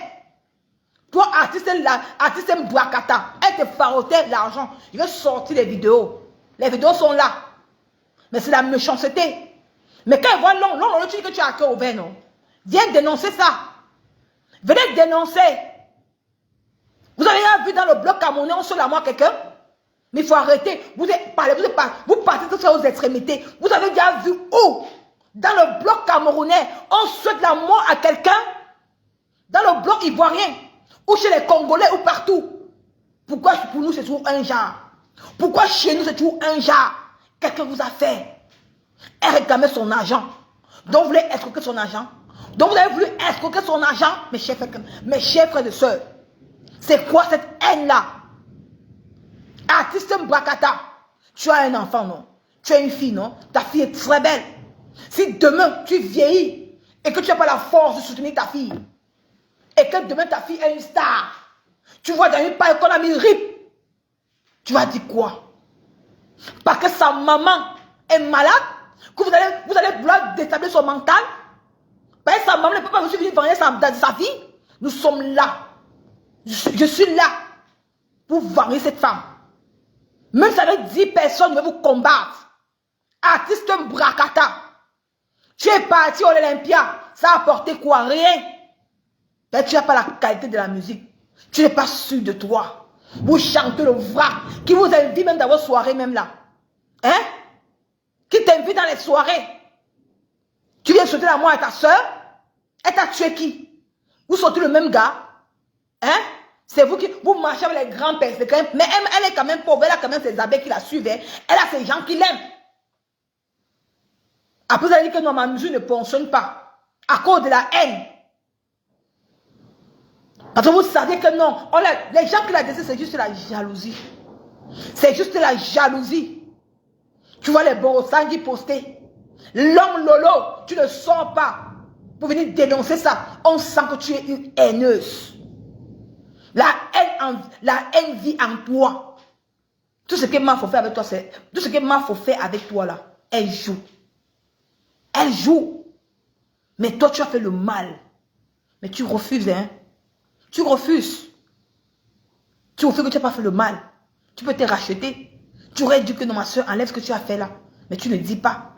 Speaker 1: Toi, artiste Mbrakata, elle te farotait l'argent. Je vais sortir les vidéos. Les vidéos sont là. Mais c'est la méchanceté. Mais quand elle voit long, tu dis que tu as un cœur ouvert, non? Viens dénoncer ça. Venez dénoncer. Vous avez vu dans le bloc camerounais, on se la moi quelqu'un? Mais il faut arrêter. Vous partez tous aux extrémités. Vous avez déjà vu où? Dans le bloc camerounais, on souhaite la mort à quelqu'un? Dans le bloc ivoirien, ou chez les Congolais, ou partout. Pourquoi pour nous c'est toujours un genre? Pourquoi chez nous c'est toujours un genre? Quelqu'un vous a fait. Elle réclamait son argent. Donc vous voulez escroquer son argent? Donc vous avez voulu escroquer son argent? Mes chers frères et sœurs, c'est quoi cette haine-là? Artiste Mbrakata, tu as un enfant, non? Tu as une fille, non? Ta fille est très belle. Si demain tu vieillis et que tu n'as pas la force de soutenir ta fille, et que demain ta fille est une star, tu vois dans une paille qu'on a mis RIP, tu vas dire quoi? Parce que sa maman est malade, que vous allez vouloir déstabiliser son mental? Parce que sa maman ne peut pas venir venger sa fille. Nous sommes là. Je suis là pour venger cette femme. Même si avec 10 personnes, je vais vous combattre. Artiste Mbrakata, tu es parti à l'Olympia, ça a apporté quoi? Rien. Tu n'as pas la qualité de la musique. Tu n'es pas sûr de toi. Vous chantez le vrac qui vous invite même dans vos soirées même là. Hein? Qui t'invite dans les soirées. Tu viens sauter la moi à ta soeur. Elle t'a tué qui? Vous sautez le même gars. Hein? C'est vous qui... Vous marchez avec les grands pères. Mais elle est quand même pauvre. Elle a quand même ses abeilles qui la suivent. Elle a ses gens qui l'aiment. Après vous allez dire que non, ma musique ne fonctionne pas. À cause de la haine. Parce que vous savez que non, les gens qui la décident, c'est juste la jalousie. C'est juste la jalousie. Tu vois les Borosangui postés. L'homme Lolo, tu ne sors pas pour venir dénoncer ça. On sent que tu es une haineuse. La haine vit en toi. Tout ce que Mafo fait avec toi, c'est... Tout ce que Mafo fait avec toi là, elle joue. Elle joue. Mais toi, tu as fait le mal. Mais tu refuses, hein. Tu refuses. Tu refuses que tu n'as pas fait le mal. Tu peux te racheter. Tu aurais dit que non, ma soeur, enlève ce que tu as fait là. Mais tu ne dis pas.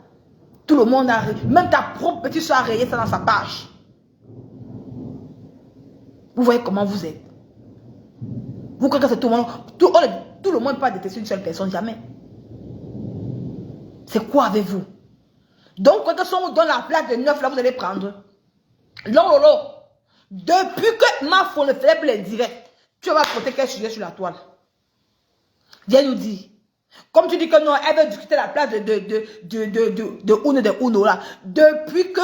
Speaker 1: Tout le monde a rayé. Même ta propre petite soeur a rayé ça dans sa page. Vous voyez comment vous êtes. Vous croyez que c'est tout le monde. Tout le monde ne peut pas détester une seule personne, jamais. C'est quoi avec vous? Donc, quand on vous donne la place de 9 là, vous allez prendre. Non, Lolo. Depuis que Mafo ne faisait plus les directs, tu vas porter quel sujet sur la toile? Viens nous dire. Comme tu dis que non, elle veut discuter la place de Uno là. Depuis que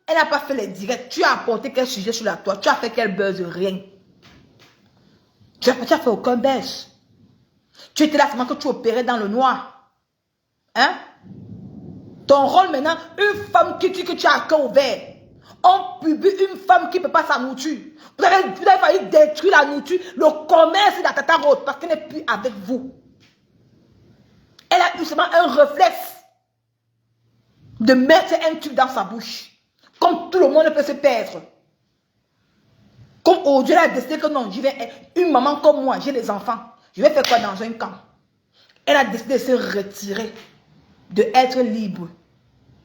Speaker 1: elle n'a pas fait les directs, tu as apporté quel sujet sur la toile? Tu as fait quel buzz? Rien. Tu n'as fait aucun buzz. Tu étais là seulement que tu opérais dans le noir. Hein? Ton rôle maintenant, une femme qui dit que tu as un cœur ouvert. On publie une femme qui ne peut pas sa nourriture. Vous avez failli détruire la nourriture, le commerce de la Tata Rose, parce qu'elle n'est plus avec vous. Elle a eu seulement un réflexe de mettre un tube dans sa bouche. Comme tout le monde peut se perdre. Comme aujourd'hui, elle a décidé que non, une maman comme moi, j'ai des enfants. Je vais faire quoi dans un camp? Elle a décidé de se retirer, d'être libre,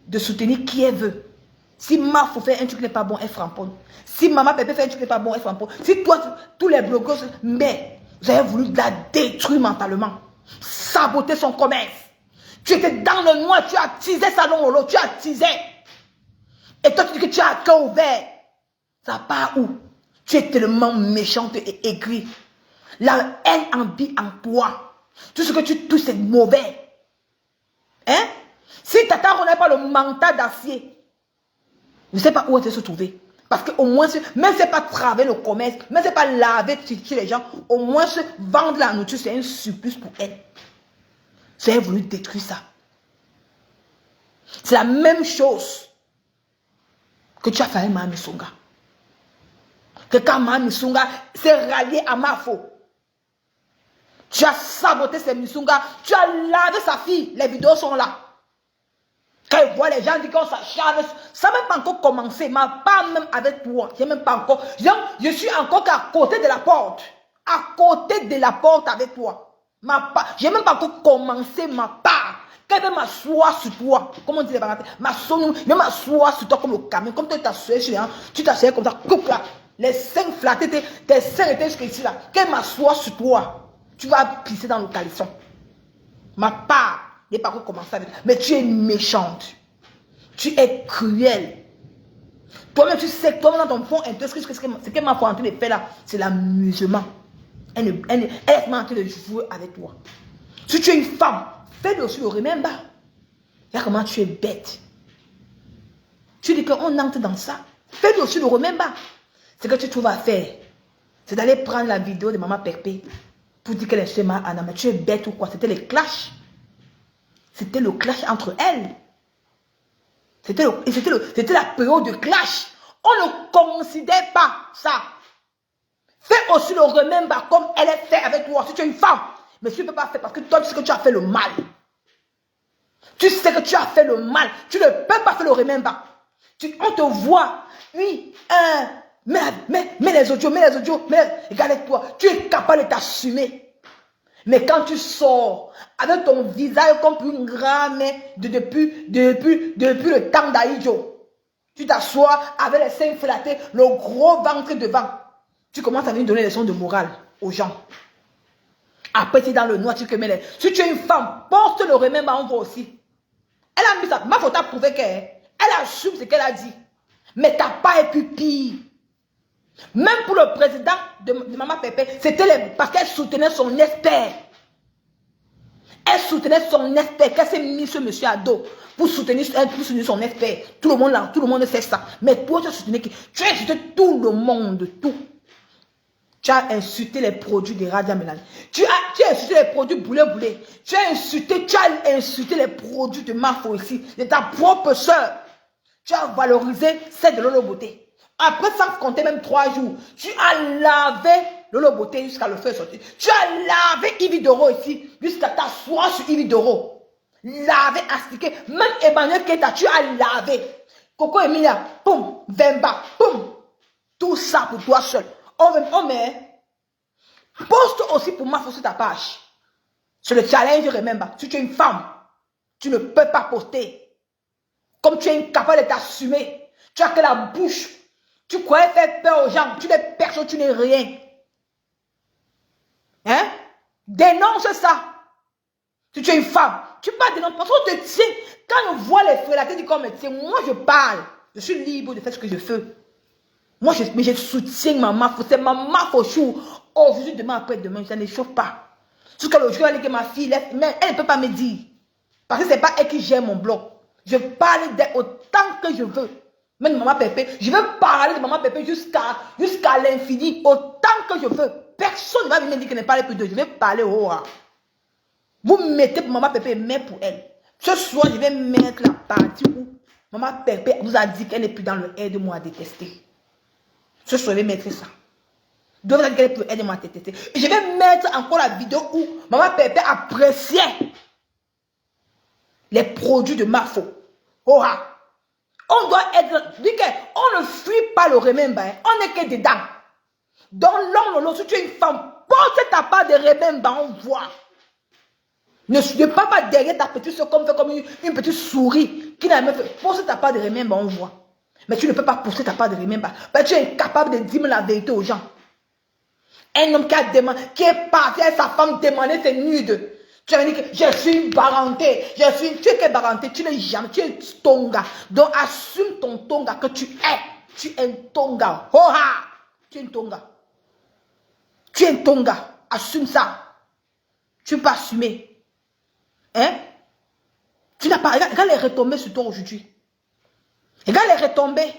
Speaker 1: de soutenir qui elle veut. Si Mafo fait un truc qui n'est pas bon, elle framponne. Si Maman Pépé fait un truc qui n'est pas bon, elle framponne. Si toi, tous les blogueurs, mais vous avez voulu la détruire mentalement. Saboter son commerce. Tu étais dans le noir, tu as teasé Salon Lolo, tu as teasé. Et toi, tu dis que tu as un cœur ouvert. Ça part où? Tu es tellement méchante et aigrie. La haine habite en toi. Tout ce que tu touches, c'est mauvais. Hein? Si Tata Rose n'a pas le mental d'acier, je ne sais pas où elle se trouver. Parce qu'au moins, même si ce n'est pas travailler le commerce, même si ce n'est pas laver chez les gens, au moins se vendre la nourriture, c'est un surplus pour elle. Si elle a voulu détruire ça. C'est la même chose que tu as fait avec Mami Songa. Que quand Mami Songa s'est rallié à Mafo, tu as saboté ses Misunga, tu as lavé sa fille, les vidéos sont là. Quand ils voient les gens dire qu'on s'acharne, ça n'a même pas encore commencé, ma part même avec toi, j'ai même pas encore, je suis encore qu'à côté de la porte, à côté de la porte avec toi, j'ai même pas encore commencé ma part, quand elle veut m'asseoir sur toi, comment on dit les parenthèses, je vais m'asseoir sur toi comme le camion, comme tu t'assois sur les gens, tu t'assois comme ça, coupe là, Les seins flattés, tes seins étaient jusqu'ici là. Qu'elle m'assoit sur toi. Tu vas pisser dans le caleçon. Ma part n'est pas recommencée avec. Mais tu es méchante. Tu es cruelle. Toi-même, tu sais, toi-même dans ton fond intérieur, ce qu'elle m'a en train de faire là, c'est l'amusement. Elle est en train de jouer avec toi. Si tu es une femme, fais aussi le remember. Regarde comment tu es bête. Tu dis qu'on entre dans ça. Fais aussi le remember. Ce que tu trouves à faire, c'est d'aller prendre la vidéo de Maman Pépé pour dire qu'elle est chez Anna. Mais tu es bête ou quoi? C'était le clash. C'était le clash entre elles. C'était la période de clash. On ne considère pas ça. Fais aussi le remember comme elle est fait avec toi. Si tu es une femme. Mais tu ne peux pas faire parce que toi, tu sais que tu as fait le mal. Tu sais que tu as fait le mal. Tu ne peux pas faire le remember. On te voit. Oui. Mais les audios. Regarde-toi. Tu es capable de t'assumer. Mais quand tu sors avec ton visage comme une grand-mère depuis le temps d'Aïdjo, tu t'assois avec les seins flattés, le gros ventre devant. Tu commences à venir donner des leçons de morale aux gens. Après, tu es dans le noir, tu te mets les... Si tu es une femme, porte le remember en voix aussi. Elle a mis ça. Ma photo a prouvé qu'elle assume ce qu'elle a dit. Mais t'as pas et puis pire. Même pour le président de Maman Pépé, c'était parce qu'elle soutenait son expert. Elle soutenait son expert. Qu'elle s'est mis ce monsieur à dos pour soutenir son expert. Tout le monde sait ça. Mais toi, tu as soutenu qui? Tu as insulté tout le monde, tout. Tu as insulté les produits de Radia Mélanie. Tu as insulté les produits boulet. Tu as insulté les produits de Mafo ici, de ta propre soeur. Tu as valorisé celle de Lolo Beauté. Après, sans compter même 3 jours, tu as lavé Lolo Beauté jusqu'à le faire sortir. Tu as lavé Yves Doro ici, jusqu'à t'asseoir sur Yves Doro. Lavé, astiqué. Même Emmanuel Keta, tu as lavé. Coco Emilia, poum, Vemba, poum. Tout ça pour toi seul. On met. Poste aussi pour Mafo sur ta page. C'est le challenge, remember. Si tu es une femme, tu ne peux pas poster. Comme tu es incapable de t'assumer. Tu as que la bouche. Tu croyais faire peur aux gens. Tu n'es personne, tu n'es rien. Hein? Dénonce ça. Si tu es une femme, tu peux dénoncer. Parce qu'on te tient. Quand on voit les frères, tu dis qu'on me tient. Moi, je parle. Je suis libre de faire ce que je veux. Moi, je soutiens maman. C'est maman Fauchou. Aujourd'hui, demain, après-demain, ça ne chauffe pas. Jusqu'à le jour où ma fille, elle ne peut pas me dire. Parce que ce n'est pas elle qui gère mon blog. Je parle d'elle autant que je veux. Même Maman Pépé, je veux parler de Maman Pépé jusqu'à l'infini, autant que je veux. Personne ne va venir dire qu'elle ne parle plus d'eux. Je vais parler au roi. Vous mettez pour Maman Pépé, mais pour elle. Ce soir, je vais mettre la partie où Maman Pépé vous a dit qu'elle n'est plus dans le aide-moi à détester. Ce soir, je vais mettre ça. Donc, vous a dit qu'elle n'est plus aide-moi à détester. Et je vais mettre encore la vidéo où Maman Pépé appréciait les produits de Mafo. Oh, on doit être... On ne fuit pas le remember. On n'est que dedans. Dans l'homme, si tu es une femme, porte ta part de remember, on voit. Ne pas derrière ta petite soeur comme une petite souris qui n'a même fait. Porte ta part de remember, on voit. Mais tu ne peux pas pousser ta part de remember. Parce que tu es incapable de dire la vérité aux gens. Un homme qui est parti à sa femme demander ses nudes. Tu as dit que je suis une baranté. Tu es que baranté. Tu n'es jamais. Tu es tonga. Donc assume ton tonga que tu es. Tu es un tonga. Hoha! Tu es un tonga. Tu es un tonga. Assume ça. Tu ne peux pas assumer. Hein? Tu n'as pas. Regarde les retombées sur toi aujourd'hui. Regarde les retombées.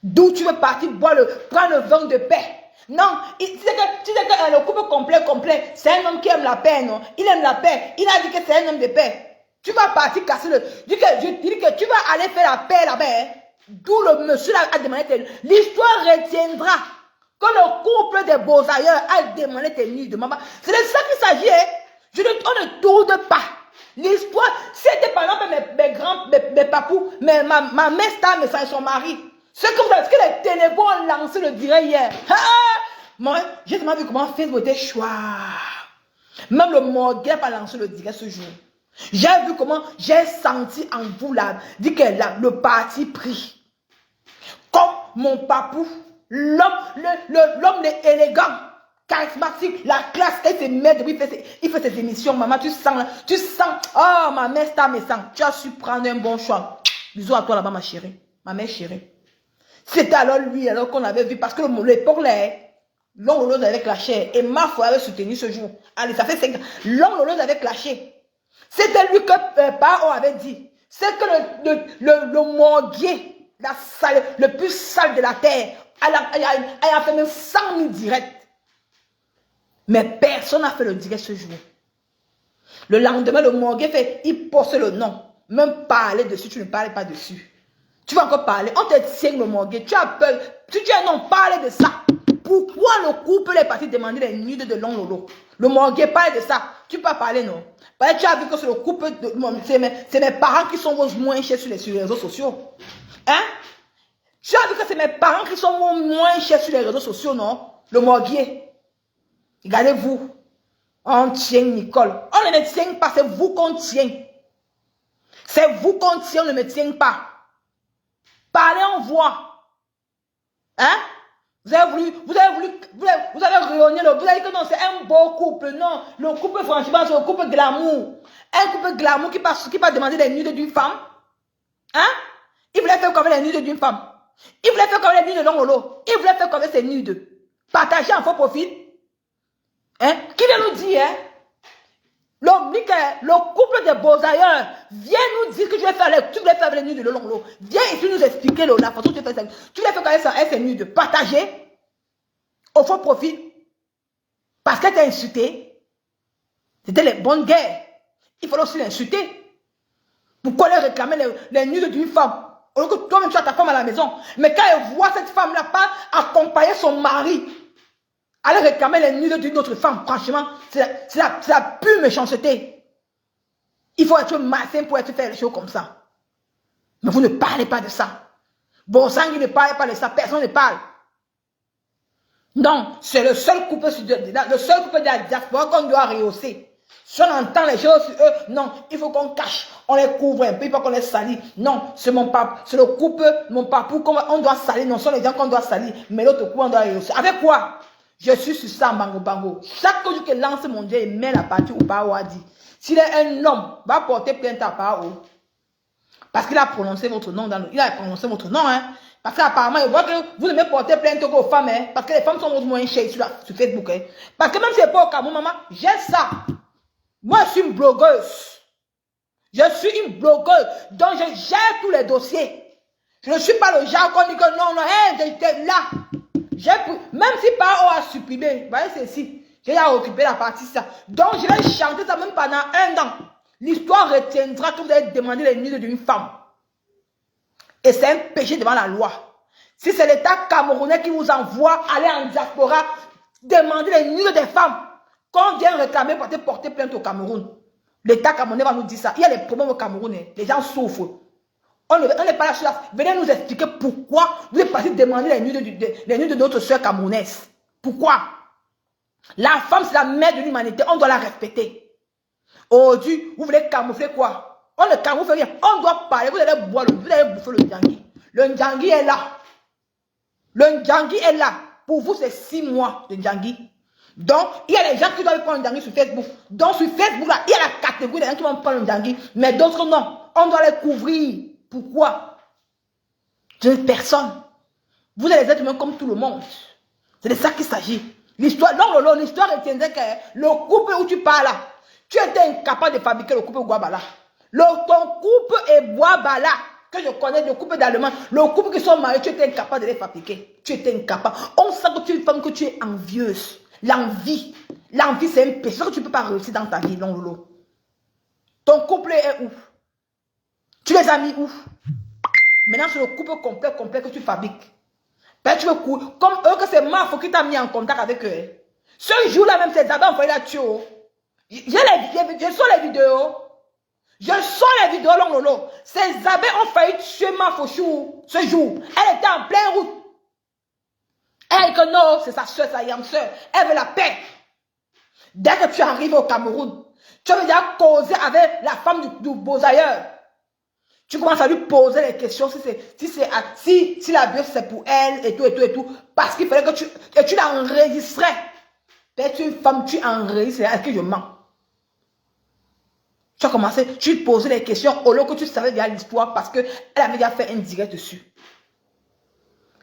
Speaker 1: D'où tu veux partir prendre le vin de paix. Non, tu sais que le couple complet, c'est un homme qui aime la paix, non? Il aime la paix. Il a dit que c'est un homme de paix. Tu vas partir casser le... Je dis que tu vas aller faire la paix là-bas. Hein? D'où le monsieur là a demandé... L'histoire retiendra que le couple des beaux ailleurs a demandé tes nuits de maman. C'est de ça qu'il s'agit. Hein? On ne tourne pas. L'histoire, c'était par exemple mes papous, ma mère star, mais ça son mari. Ce que les ténébreux ont lancé le direct hier. Moi, j'ai tellement vu comment Facebook était choix. Même le Morgan a lancé le direct ce jour. J'ai vu comment j'ai senti en vous là, dit que là, le parti pris. Comme mon papou, l'homme élégant, charismatique, la classe, elle se met depuis, il fait ses émissions, maman, tu sens, oh, ma mère, ça me sent, tu as su prendre un bon choix. Bisous à toi là-bas, ma chérie, ma mère chérie. C'était alors lui, alors qu'on avait vu, parce que l'époque là, l'ongle Lolo avait clashé, et ma foi avait soutenu ce jour. Allez, ça fait 5 ans. L'ongle Lolo avait clashé. C'était lui que Pao avait dit. C'est que le morguier, le plus sale de la terre, elle a fait même 100 000 directs. Mais personne n'a fait le direct ce jour. Le lendemain, le morguier fait, il poste le nom. Même parler dessus, tu ne parles pas dessus. Tu vas encore parler. On te tient le morguier. Tu as peur. Si tu as non, parler de ça. Pourquoi le couple est parti demander les nudes de l'ongle Lolo? Le morguier parle de ça. Tu peux parler, non? Parce que tu as vu que c'est le couple de... C'est mes parents qui sont moins chers sur les réseaux sociaux. Hein? Tu as vu que c'est mes parents qui sont moins chers sur les réseaux sociaux, non? Le morguier. Regardez-vous. On tient Nicole. On ne tient pas, c'est vous qu'on tient. C'est vous qu'on tient, on ne me tient pas. Parlez, on voit. Hein? Vous avez rayonné, vous avez dit que non, c'est un beau couple. Non, le couple, franchement, c'est un couple glamour. Un couple glamour qui va demander les nudes d'une femme. Hein? Il voulait faire comme les nudes d'une femme. Il voulait faire comme les nudes de l'ongle Lolo. Il voulait faire comme ses nudes. Partager en faux profil. Hein? Qui vient nous dire, hein? Le couple de beaux ailleurs vient nous dire que tu voulais faire les nudes de l'ongle Lolo. Viens ici nous expliquer la façon dont tu fais ça. Tu voulais faire comme ça, ses nudes. Partager au faux profil. Parce qu'elle t'a insulté. C'était les bonnes guerres. Il fallait aussi l'insulter. Pourquoi elle réclamer les nudes d'une femme? Au lieu que toi-même tu as ta femme à la maison. Mais quand elle voit cette femme-là pas accompagner son mari, aller réclamer les nudes d'une autre femme, franchement, c'est la pure méchanceté. Il faut être malsain pour être faire les choses comme ça. Mais vous ne parlez pas de ça. Bon sang, il ne parle pas de ça. Personne ne parle. Non, c'est le seul couple de la diaspora qu'on doit rehausser. Si on entend les choses sur eux, non, il faut qu'on cache. On les couvre un peu, il faut qu'on les salit. Non, c'est mon papa, c'est le couple, mon papou, on doit salir. Non, ce sont les gens qu'on doit salir. Mais l'autre couple, on doit rehausser. Avec quoi? Je suis sur ça, bango bango. Chaque jour que lance mon Dieu, il met la partie où Pao a dit. S'il est un homme, va porter plainte à Pao. Parce qu'il a prononcé votre nom il a prononcé votre nom, hein. Parce qu'apparemment, il voit que vous ne me portez plainte aux femmes, hein. Parce que les femmes sont moins chères sur Facebook, hein. Parce que même si c'est pas au Cameroun, maman, j'ai ça. Moi, je suis une blogueuse. Je suis une blogueuse. Donc, je gère tous les dossiers. Je ne suis pas le genre qu'on dit que non, j'étais là. Même si Pao a supprimé, vous voyez ceci, j'ai occupé la partie ça. Donc, je vais chanter ça même pendant 1 an. L'histoire retiendra que vous avez demandé les nudes d'une femme. Et c'est un péché devant la loi. Si c'est l'État camerounais qui vous envoie aller en diaspora, demander les nudes des femmes, qu'on vient réclamer pour porter plainte au Cameroun, l'État camerounais va nous dire ça. Il y a des problèmes au Cameroun, les gens souffrent. On n'est pas là sur la... Venez nous expliquer pourquoi vous êtes parti demander les nudes de notre soeur camerounaise. Pourquoi? La femme, c'est la mère de l'humanité. On doit la respecter. Aujourd'hui, vous voulez camoufler quoi? On ne camoufle rien. On doit parler. Vous allez boire, vous allez bouffer le ndjangui. Le ndjangui est là. Le ndjangui est là. Pour vous, c'est 6 mois de ndjangui. Donc, il y a des gens qui doivent prendre le ndjangui sur Facebook. Donc, sur Facebook, là, il y a la catégorie des gens qui vont prendre le ndjangui. Mais d'autres, non. On doit les couvrir. Pourquoi? Je n'ai personne. Vous êtes des êtres humains comme tout le monde. C'est de ça qu'il s'agit. L'histoire, non, l'histoire retiendrait que le couple où tu parles là, tu étais incapable de fabriquer le couple Guabala. Ton couple est Guabala, que je connais, le couple d'Allemands, le couple qui sont mariés, tu étais incapable de les fabriquer. Tu étais incapable. On sait que tu es une femme, que tu es envieuse. L'envie, c'est un péché que tu ne peux pas réussir dans ta vie, non, Lolo. Ton couple est où? Tu les as mis où? Maintenant, c'est le couple complet que tu fabriques. Ben, tu veux comme eux, que c'est Mafo qui t'a mis en contact avec eux. Ce jour-là, même, c'est d'abord envoyé la tuer. Je sors les vidéos. Je sors les vidéos, Lolo. Ces abeilles ont failli tuer Mafo ce jour. Elle était en pleine route. Elle dit que non, c'est sa soeur, sa yam soeur. Elle veut la paix. Dès que tu arrives au Cameroun, tu veux déjà causer avec la femme du Beausailleur. Tu commences à lui poser les questions si la bio c'est pour elle et tout. Parce qu'il fallait que tu l'enregistrais. Peut-être une femme, tu enregistres, est-ce que je mens? Tu as commencé, tu lui posais les questions au lieu que tu savais déjà l'histoire parce qu'elle avait déjà fait un direct dessus.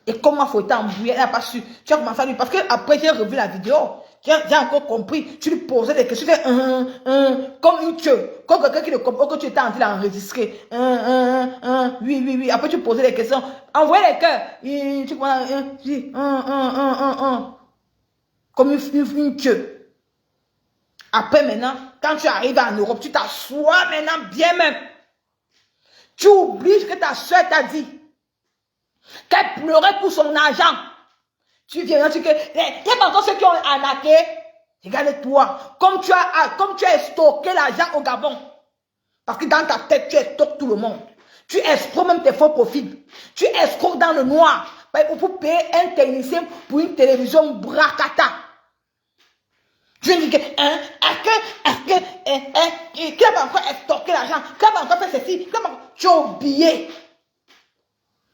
Speaker 1: Et comment faut t'embrouiller, elle n'a pas su. Tu as commencé à lui, parce que après j'ai revu la vidéo, j'ai encore compris. Tu lui posais des questions, comme une queue, comme quelqu'un qui ne comprend que tu étais en train d'enregistrer. Oui. Après tu posais des questions, envoyez les cœurs. Et tu commences comme une queue. Après maintenant, quand tu arrives en Europe, tu t'assois maintenant bien même. Tu oublies ce que ta soeur t'a dit. Qu'elle pleurait pour son argent. Tu viens, tu dis que, il y a encore ceux qui ont arnaqué. Regarde-toi. Comme tu as stocké l'argent au Gabon. Parce que dans ta tête, tu stockes tout le monde. Tu escroques même tes faux profils. Tu escroques dans le noir. Pour payer un technicien pour une télévision bracata. Tu viens dire que, qui a encore stocké l'argent? Qui a encore fait ceci? Tu as oublié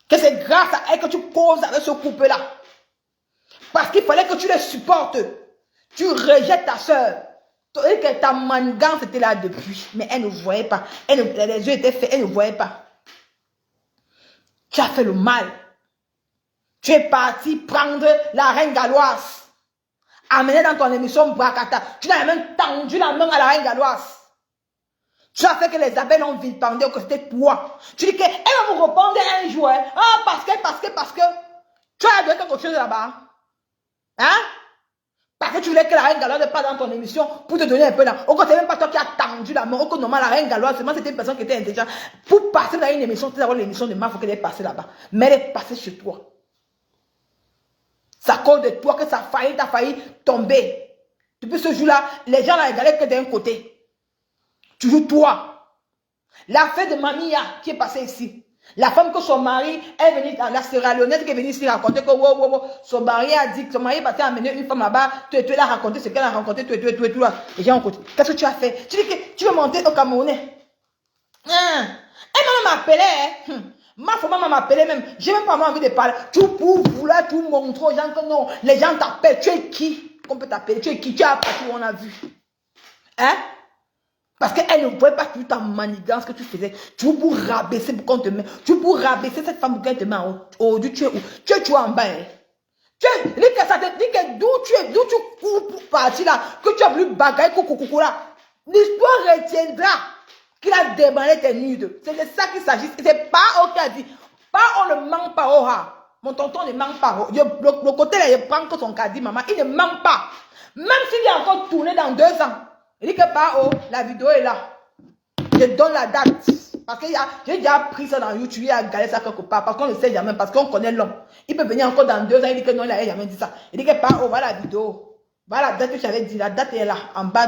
Speaker 1: que c'est grâce à elle que tu causes avec ce couple-là. Parce qu'il fallait que tu les supportes. Tu rejettes ta soeur. Ta manigance était là depuis. Mais elle ne voyait pas. Les yeux étaient faits, elle ne voyait pas. Tu as fait le mal. Tu es parti prendre la reine galloise. Amener dans ton émission Bracata. Tu n'as même tendu la main à la reine galloise. Tu as fait que les abeilles ont vilipendé que c'était toi. Tu dis qu'elle va vous répondre un jour. Ah, parce que. Tu as dit quelque chose là-bas. Hein? Parce que tu voulais que la reine galloise ne pas dans ton émission pour te donner un peu là. Au contraire, même pas toi qui as tendu la main. Au contraire, la reine galloise, seulement c'était une personne qui était intelligente. Pour passer dans une émission, tu sais, l'émission de Maf, il faut qu'elle ait passé là-bas. Mais elle est passée chez toi. C'est à cause de toi que ça a failli tomber. Depuis ce jour-là, les gens n'ont regardé que d'un côté. Toujours toi. La fête de Mamia qui est passée ici. La femme que son mari est venu, la Sierra Leonaise qui est venue ici raconter que son mari a dit que son mari est parti amener une femme là-bas. Tu as raconté ce qu'elle a rencontré, tout. Les gens ont côté. Qu'est-ce que tu as fait? Tu dis que tu veux monter au Camerounais. Elle m'a appelé. Ma femme m'a appelé même. J'ai même pas envie de parler. Tu pour vouloir tout montrer aux gens que non. Les gens t'appellent. Tu es qui? Qu'on peut t'appeler? Tu es qui? Tu as parti où on a vu. Hein? Parce qu'elle ne voyait pas toute ta manigance que tu faisais. Tu veux pour rabaisser pour qu'on te met. Tu veux pour rabaisser cette femme pour qu'elle te met en haut. Tu es où? Tu es en bas. Hein? Dis que d'où tu cours pour partir là. Que tu as voulu bagailler coucou là. L'histoire retiendra qu'il a déballé tes nudes. C'est de ça qu'il s'agit. C'est pas qui a dit. Pas on ne manque pas. Oh, mon tonton ne manque pas. Le côté là, il prend que son caddie, maman. Il ne manque pas. Même s'il est encore tourné dans 2 ans. Il dit que la vidéo est là. Je donne la date. Parce que j'ai déjà pris ça dans YouTube, il a galé ça quelque part. Parce qu'on ne sait jamais, parce qu'on connaît l'homme. Il peut venir encore dans 2 ans, il dit que non, il n'a jamais dit ça. Il dit que voilà la vidéo. Voilà la date que j'avais dit. La date est là, en bas,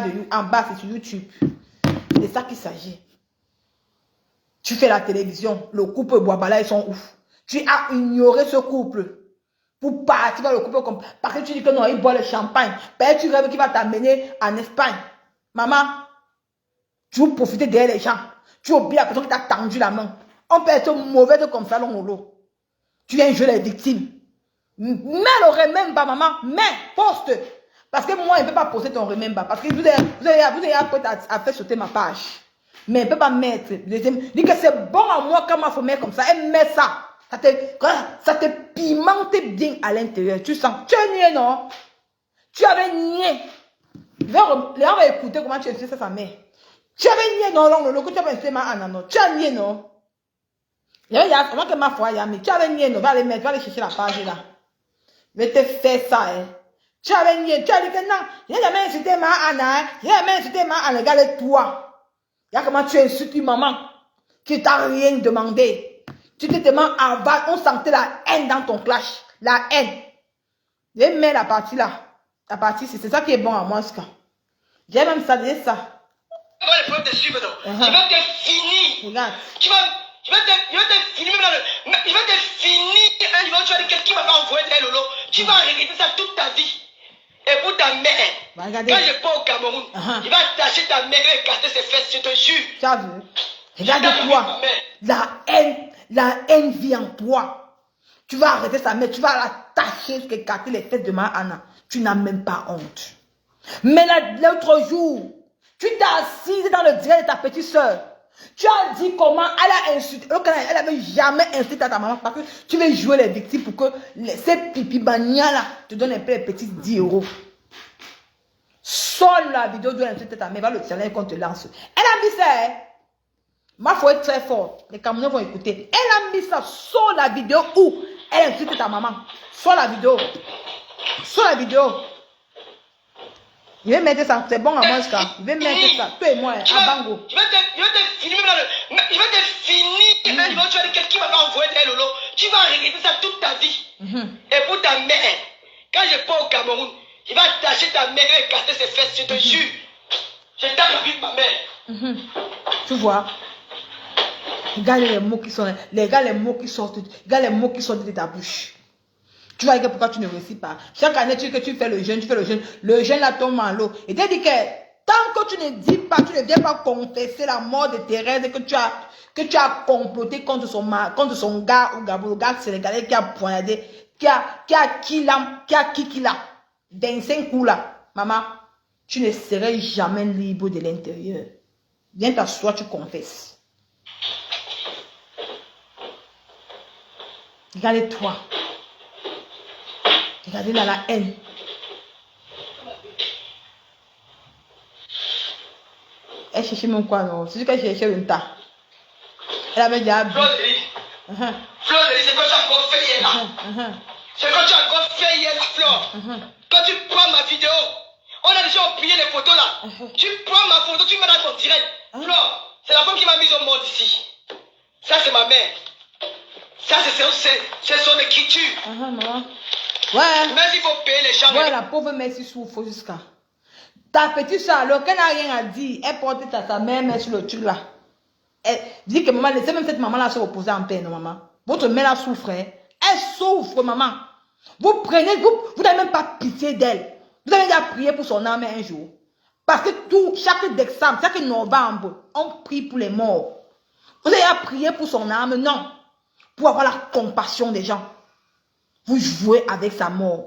Speaker 1: c'est sur YouTube. C'est de ça qu'il s'agit. Tu fais la télévision, le couple Boabala, ils sont ouf. Tu as ignoré ce couple. Pour partir dans le couple, parce que tu dis que non, il boit le champagne. Peut-être tu rêves qu'il va t'amener en Espagne. Maman, tu veux profiter derrière les gens. Tu oublies la personne qui t'a tendu la main. On peut être mauvais comme ça, l'on. Tu viens jouer les victimes. Mais le remember, maman, mais poste. Parce que moi, il ne peut pas poster ton remember. Parce que vous avez à faire sauter ma page. Mais il ne peut pas mettre. Dis que c'est bon à moi quand ma femme met comme ça. Elle met ça. Ça te pimente bien à l'intérieur. Tu sens. Tu as nié, non? Tu avais nié. Les gens vont écouter comment tu as fait ça, sa mère. Tu avais nié, non, que tu avais insulté ma Anna, tu as nié, non. Avant que ma foi, tu avais nié, non, va aller chercher la page là. Je vais te faire ça, hein. Tu avais nié, tu as dit que non, il n'a jamais insulté ma Anna, il n'a jamais insulté ma Anna, regarde-toi. Regarde comment tu insultes une maman qui t'a rien demandé. Tu te demandes avant, on sentait la haine dans ton clash, la haine. Je mets la partie là. La partie, c'est ça qui est bon à moi, ce cas. J'ai même salé ça.
Speaker 3: Il va te suivre, non? Il va te finir.
Speaker 1: Regarde.
Speaker 3: Il va te finir, même il va te finir. Un jour, tu vas dire quelqu'un va envoyer des lolo. Tu vas regretter ça toute ta vie. Et pour ta mère, quand je pars au Cameroun, il va attacher ta mère et casser ses fesses, je te jure.
Speaker 1: Tu as vu? Regarde-toi. La haine vit en toi. Tu vas arrêter sa mère, tu vas l'attacher jusqu'à écarter les fesses de ma Anna. Tu n'as même pas honte. Mais l'autre jour, tu t'es assise dans le direct de ta petite soeur. Tu as dit comment elle a insulté. Elle n'avait jamais insulté ta maman parce que tu veux jouer les victimes pour que ces pipi bania là te donnent un peu les petits 10 €. Sors la vidéo de l'insulter ta mère, va le tirer qu'on te lance. Elle a mis ça, hein. Ma foi est très forte. Les Camerounais vont écouter. Elle a mis ça. Sors la vidéo où elle insulte ta maman. Sors la vidéo. Sors la vidéo. Je vais mettre ça. C'est bon à moi, ça. Je vais mettre ça. Toi et moi, à Bango.
Speaker 3: Je vais te finir. Je vais te finir. Tu vas dire quelqu'un va m'envoyer des lolos. Tu vas regretter ça toute ta vie. Et pour ta mère, quand je pars au Cameroun, il va attacher ta mère et écarter ses fesses, je te jure. Je tape la vie de ma mère.
Speaker 1: Tu vois? Regarde les mots qui sont, les mots qui sortent de ta bouche. Tu vois pourquoi tu ne réussis pas. Chaque année, tu fais le jeûne, le jeûne là tombe en l'eau. Et tu dis que tant que tu ne dis pas, tu ne viens pas confesser la mort de Thérèse que tu as comploté contre son gars ou le gars sénégalais qui a poignardé, qui a qui l'a. 25 coups là. Maman, tu ne serais jamais libre de l'intérieur. Viens t'asseoir, tu confesses. Regardez-toi. Regardez là la haine. Elle cherchait même quoi, non? C'est juste qu'elle cherchait le tas. Elle avait déjà...
Speaker 3: Fleur de Lys, c'est quoi tu as encore fait hier là? C'est quoi tu as encore fait hier là, Fleur? Quand tu prends ma vidéo, on a déjà oublié les photos là. Tu prends ma photo, tu mets dans ton direct. Fleur, c'est la femme qui m'a mise au monde ici. Ça, c'est ma mère. Ça, c'est son écriture.
Speaker 1: Maman. Ouais.
Speaker 3: Même s'il faut payer les gens.
Speaker 1: Ouais, la pauvre mère s'y souffre jusqu'à. Ta petite soeur, alors qu'elle n'a rien à dire, elle porte sa mère sur le truc là. Elle dit que maman, laissez même cette maman là se reposer en paix, non, maman. Votre mère là souffre, hein. Elle souffre, maman. Vous prenez, vous n'avez même pas pitié d'elle. Vous avez déjà prié pour son âme un jour. Parce que chaque décembre, chaque novembre, on prie pour les morts. Vous avez déjà prié pour son âme, non. Pour avoir la compassion des gens. Vous jouez avec sa mort.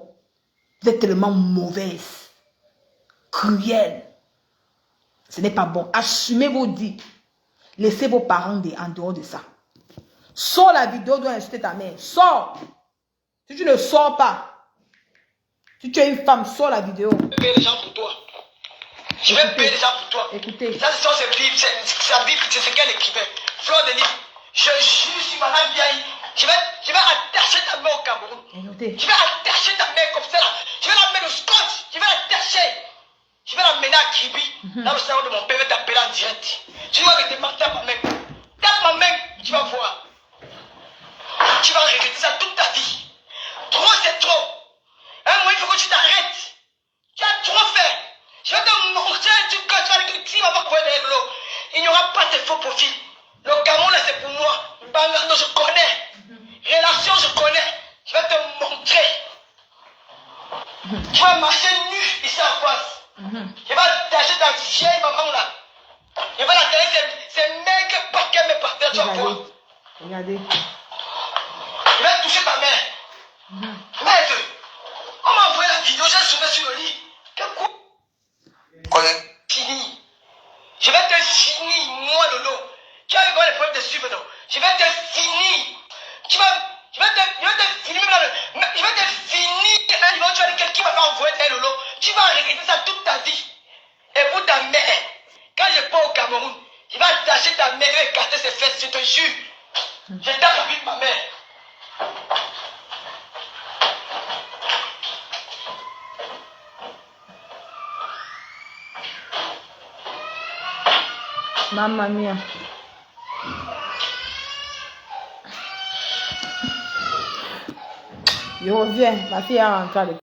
Speaker 1: Vous êtes tellement mauvaise. Cruelle. Ce n'est pas bon. Assumez vos dits. Laissez vos parents en dehors de ça. Sors la vidéo doit insulter ta mère. Sors. Si tu ne sors pas, si tu es une femme, sors la vidéo.
Speaker 3: Je vais payer les gens pour toi. Je vais payer les gens pour toi.
Speaker 1: Écoutez.
Speaker 3: Ça, c'est sa Bible, c'est ce qu'elle écrivait. Fleur de Lys, je jure sur ma mère vieille, je vais attacher ta main au Cameroun.
Speaker 1: Écoutez.
Speaker 3: Je vais attacher ta main comme ça là. Je vais la mettre au scotch. Je vais l'attacher. Je vais la mener à Kibi. Là, le salon de mon père va t'appeler en direct. Tu vas arrêter de taper ma main. Tape ma main, tu vas voir. Tu vas regretter ça toute ta vie. Trop, c'est trop. Un moment, il faut que tu t'arrêtes. Tu as trop fait. Je vais te montrer un truc que tu vas dire que tu vas pas courir avec l'eau. Il n'y aura pas de faux profils. Le Cameroun, là, c'est pour moi. Bangando, je connais. Relation, je connais. Je vais te montrer. Tu vas marcher nu ici en face. Je vais attacher ta vieille maman là. Je vais l'attacher ces mecs pas qu'elle me partage. Tu vas voir.
Speaker 1: Regardez.
Speaker 3: Je vais toucher ta mère. Merde. On m'a envoyé la vidéo, j'ai sauvé sur le lit. Quel coup? Fini. Je vais te finir, moi Lolo. Tu as eu les problèmes de suivre, non? Je vais te finir. Je vais te finir. Je vais te finir. Tu vas dire quelqu'un va m'envoyer des Lolo. Tu vas regretter ça toute ta vie. Et pour ta mère, quand je pars au Cameroun, je vais attacher ta mère et écarter ses fesses, je te jure. Je tape la vie de ma mère.
Speaker 1: Mamma mia. Je reviens. Ma fille est rentrée.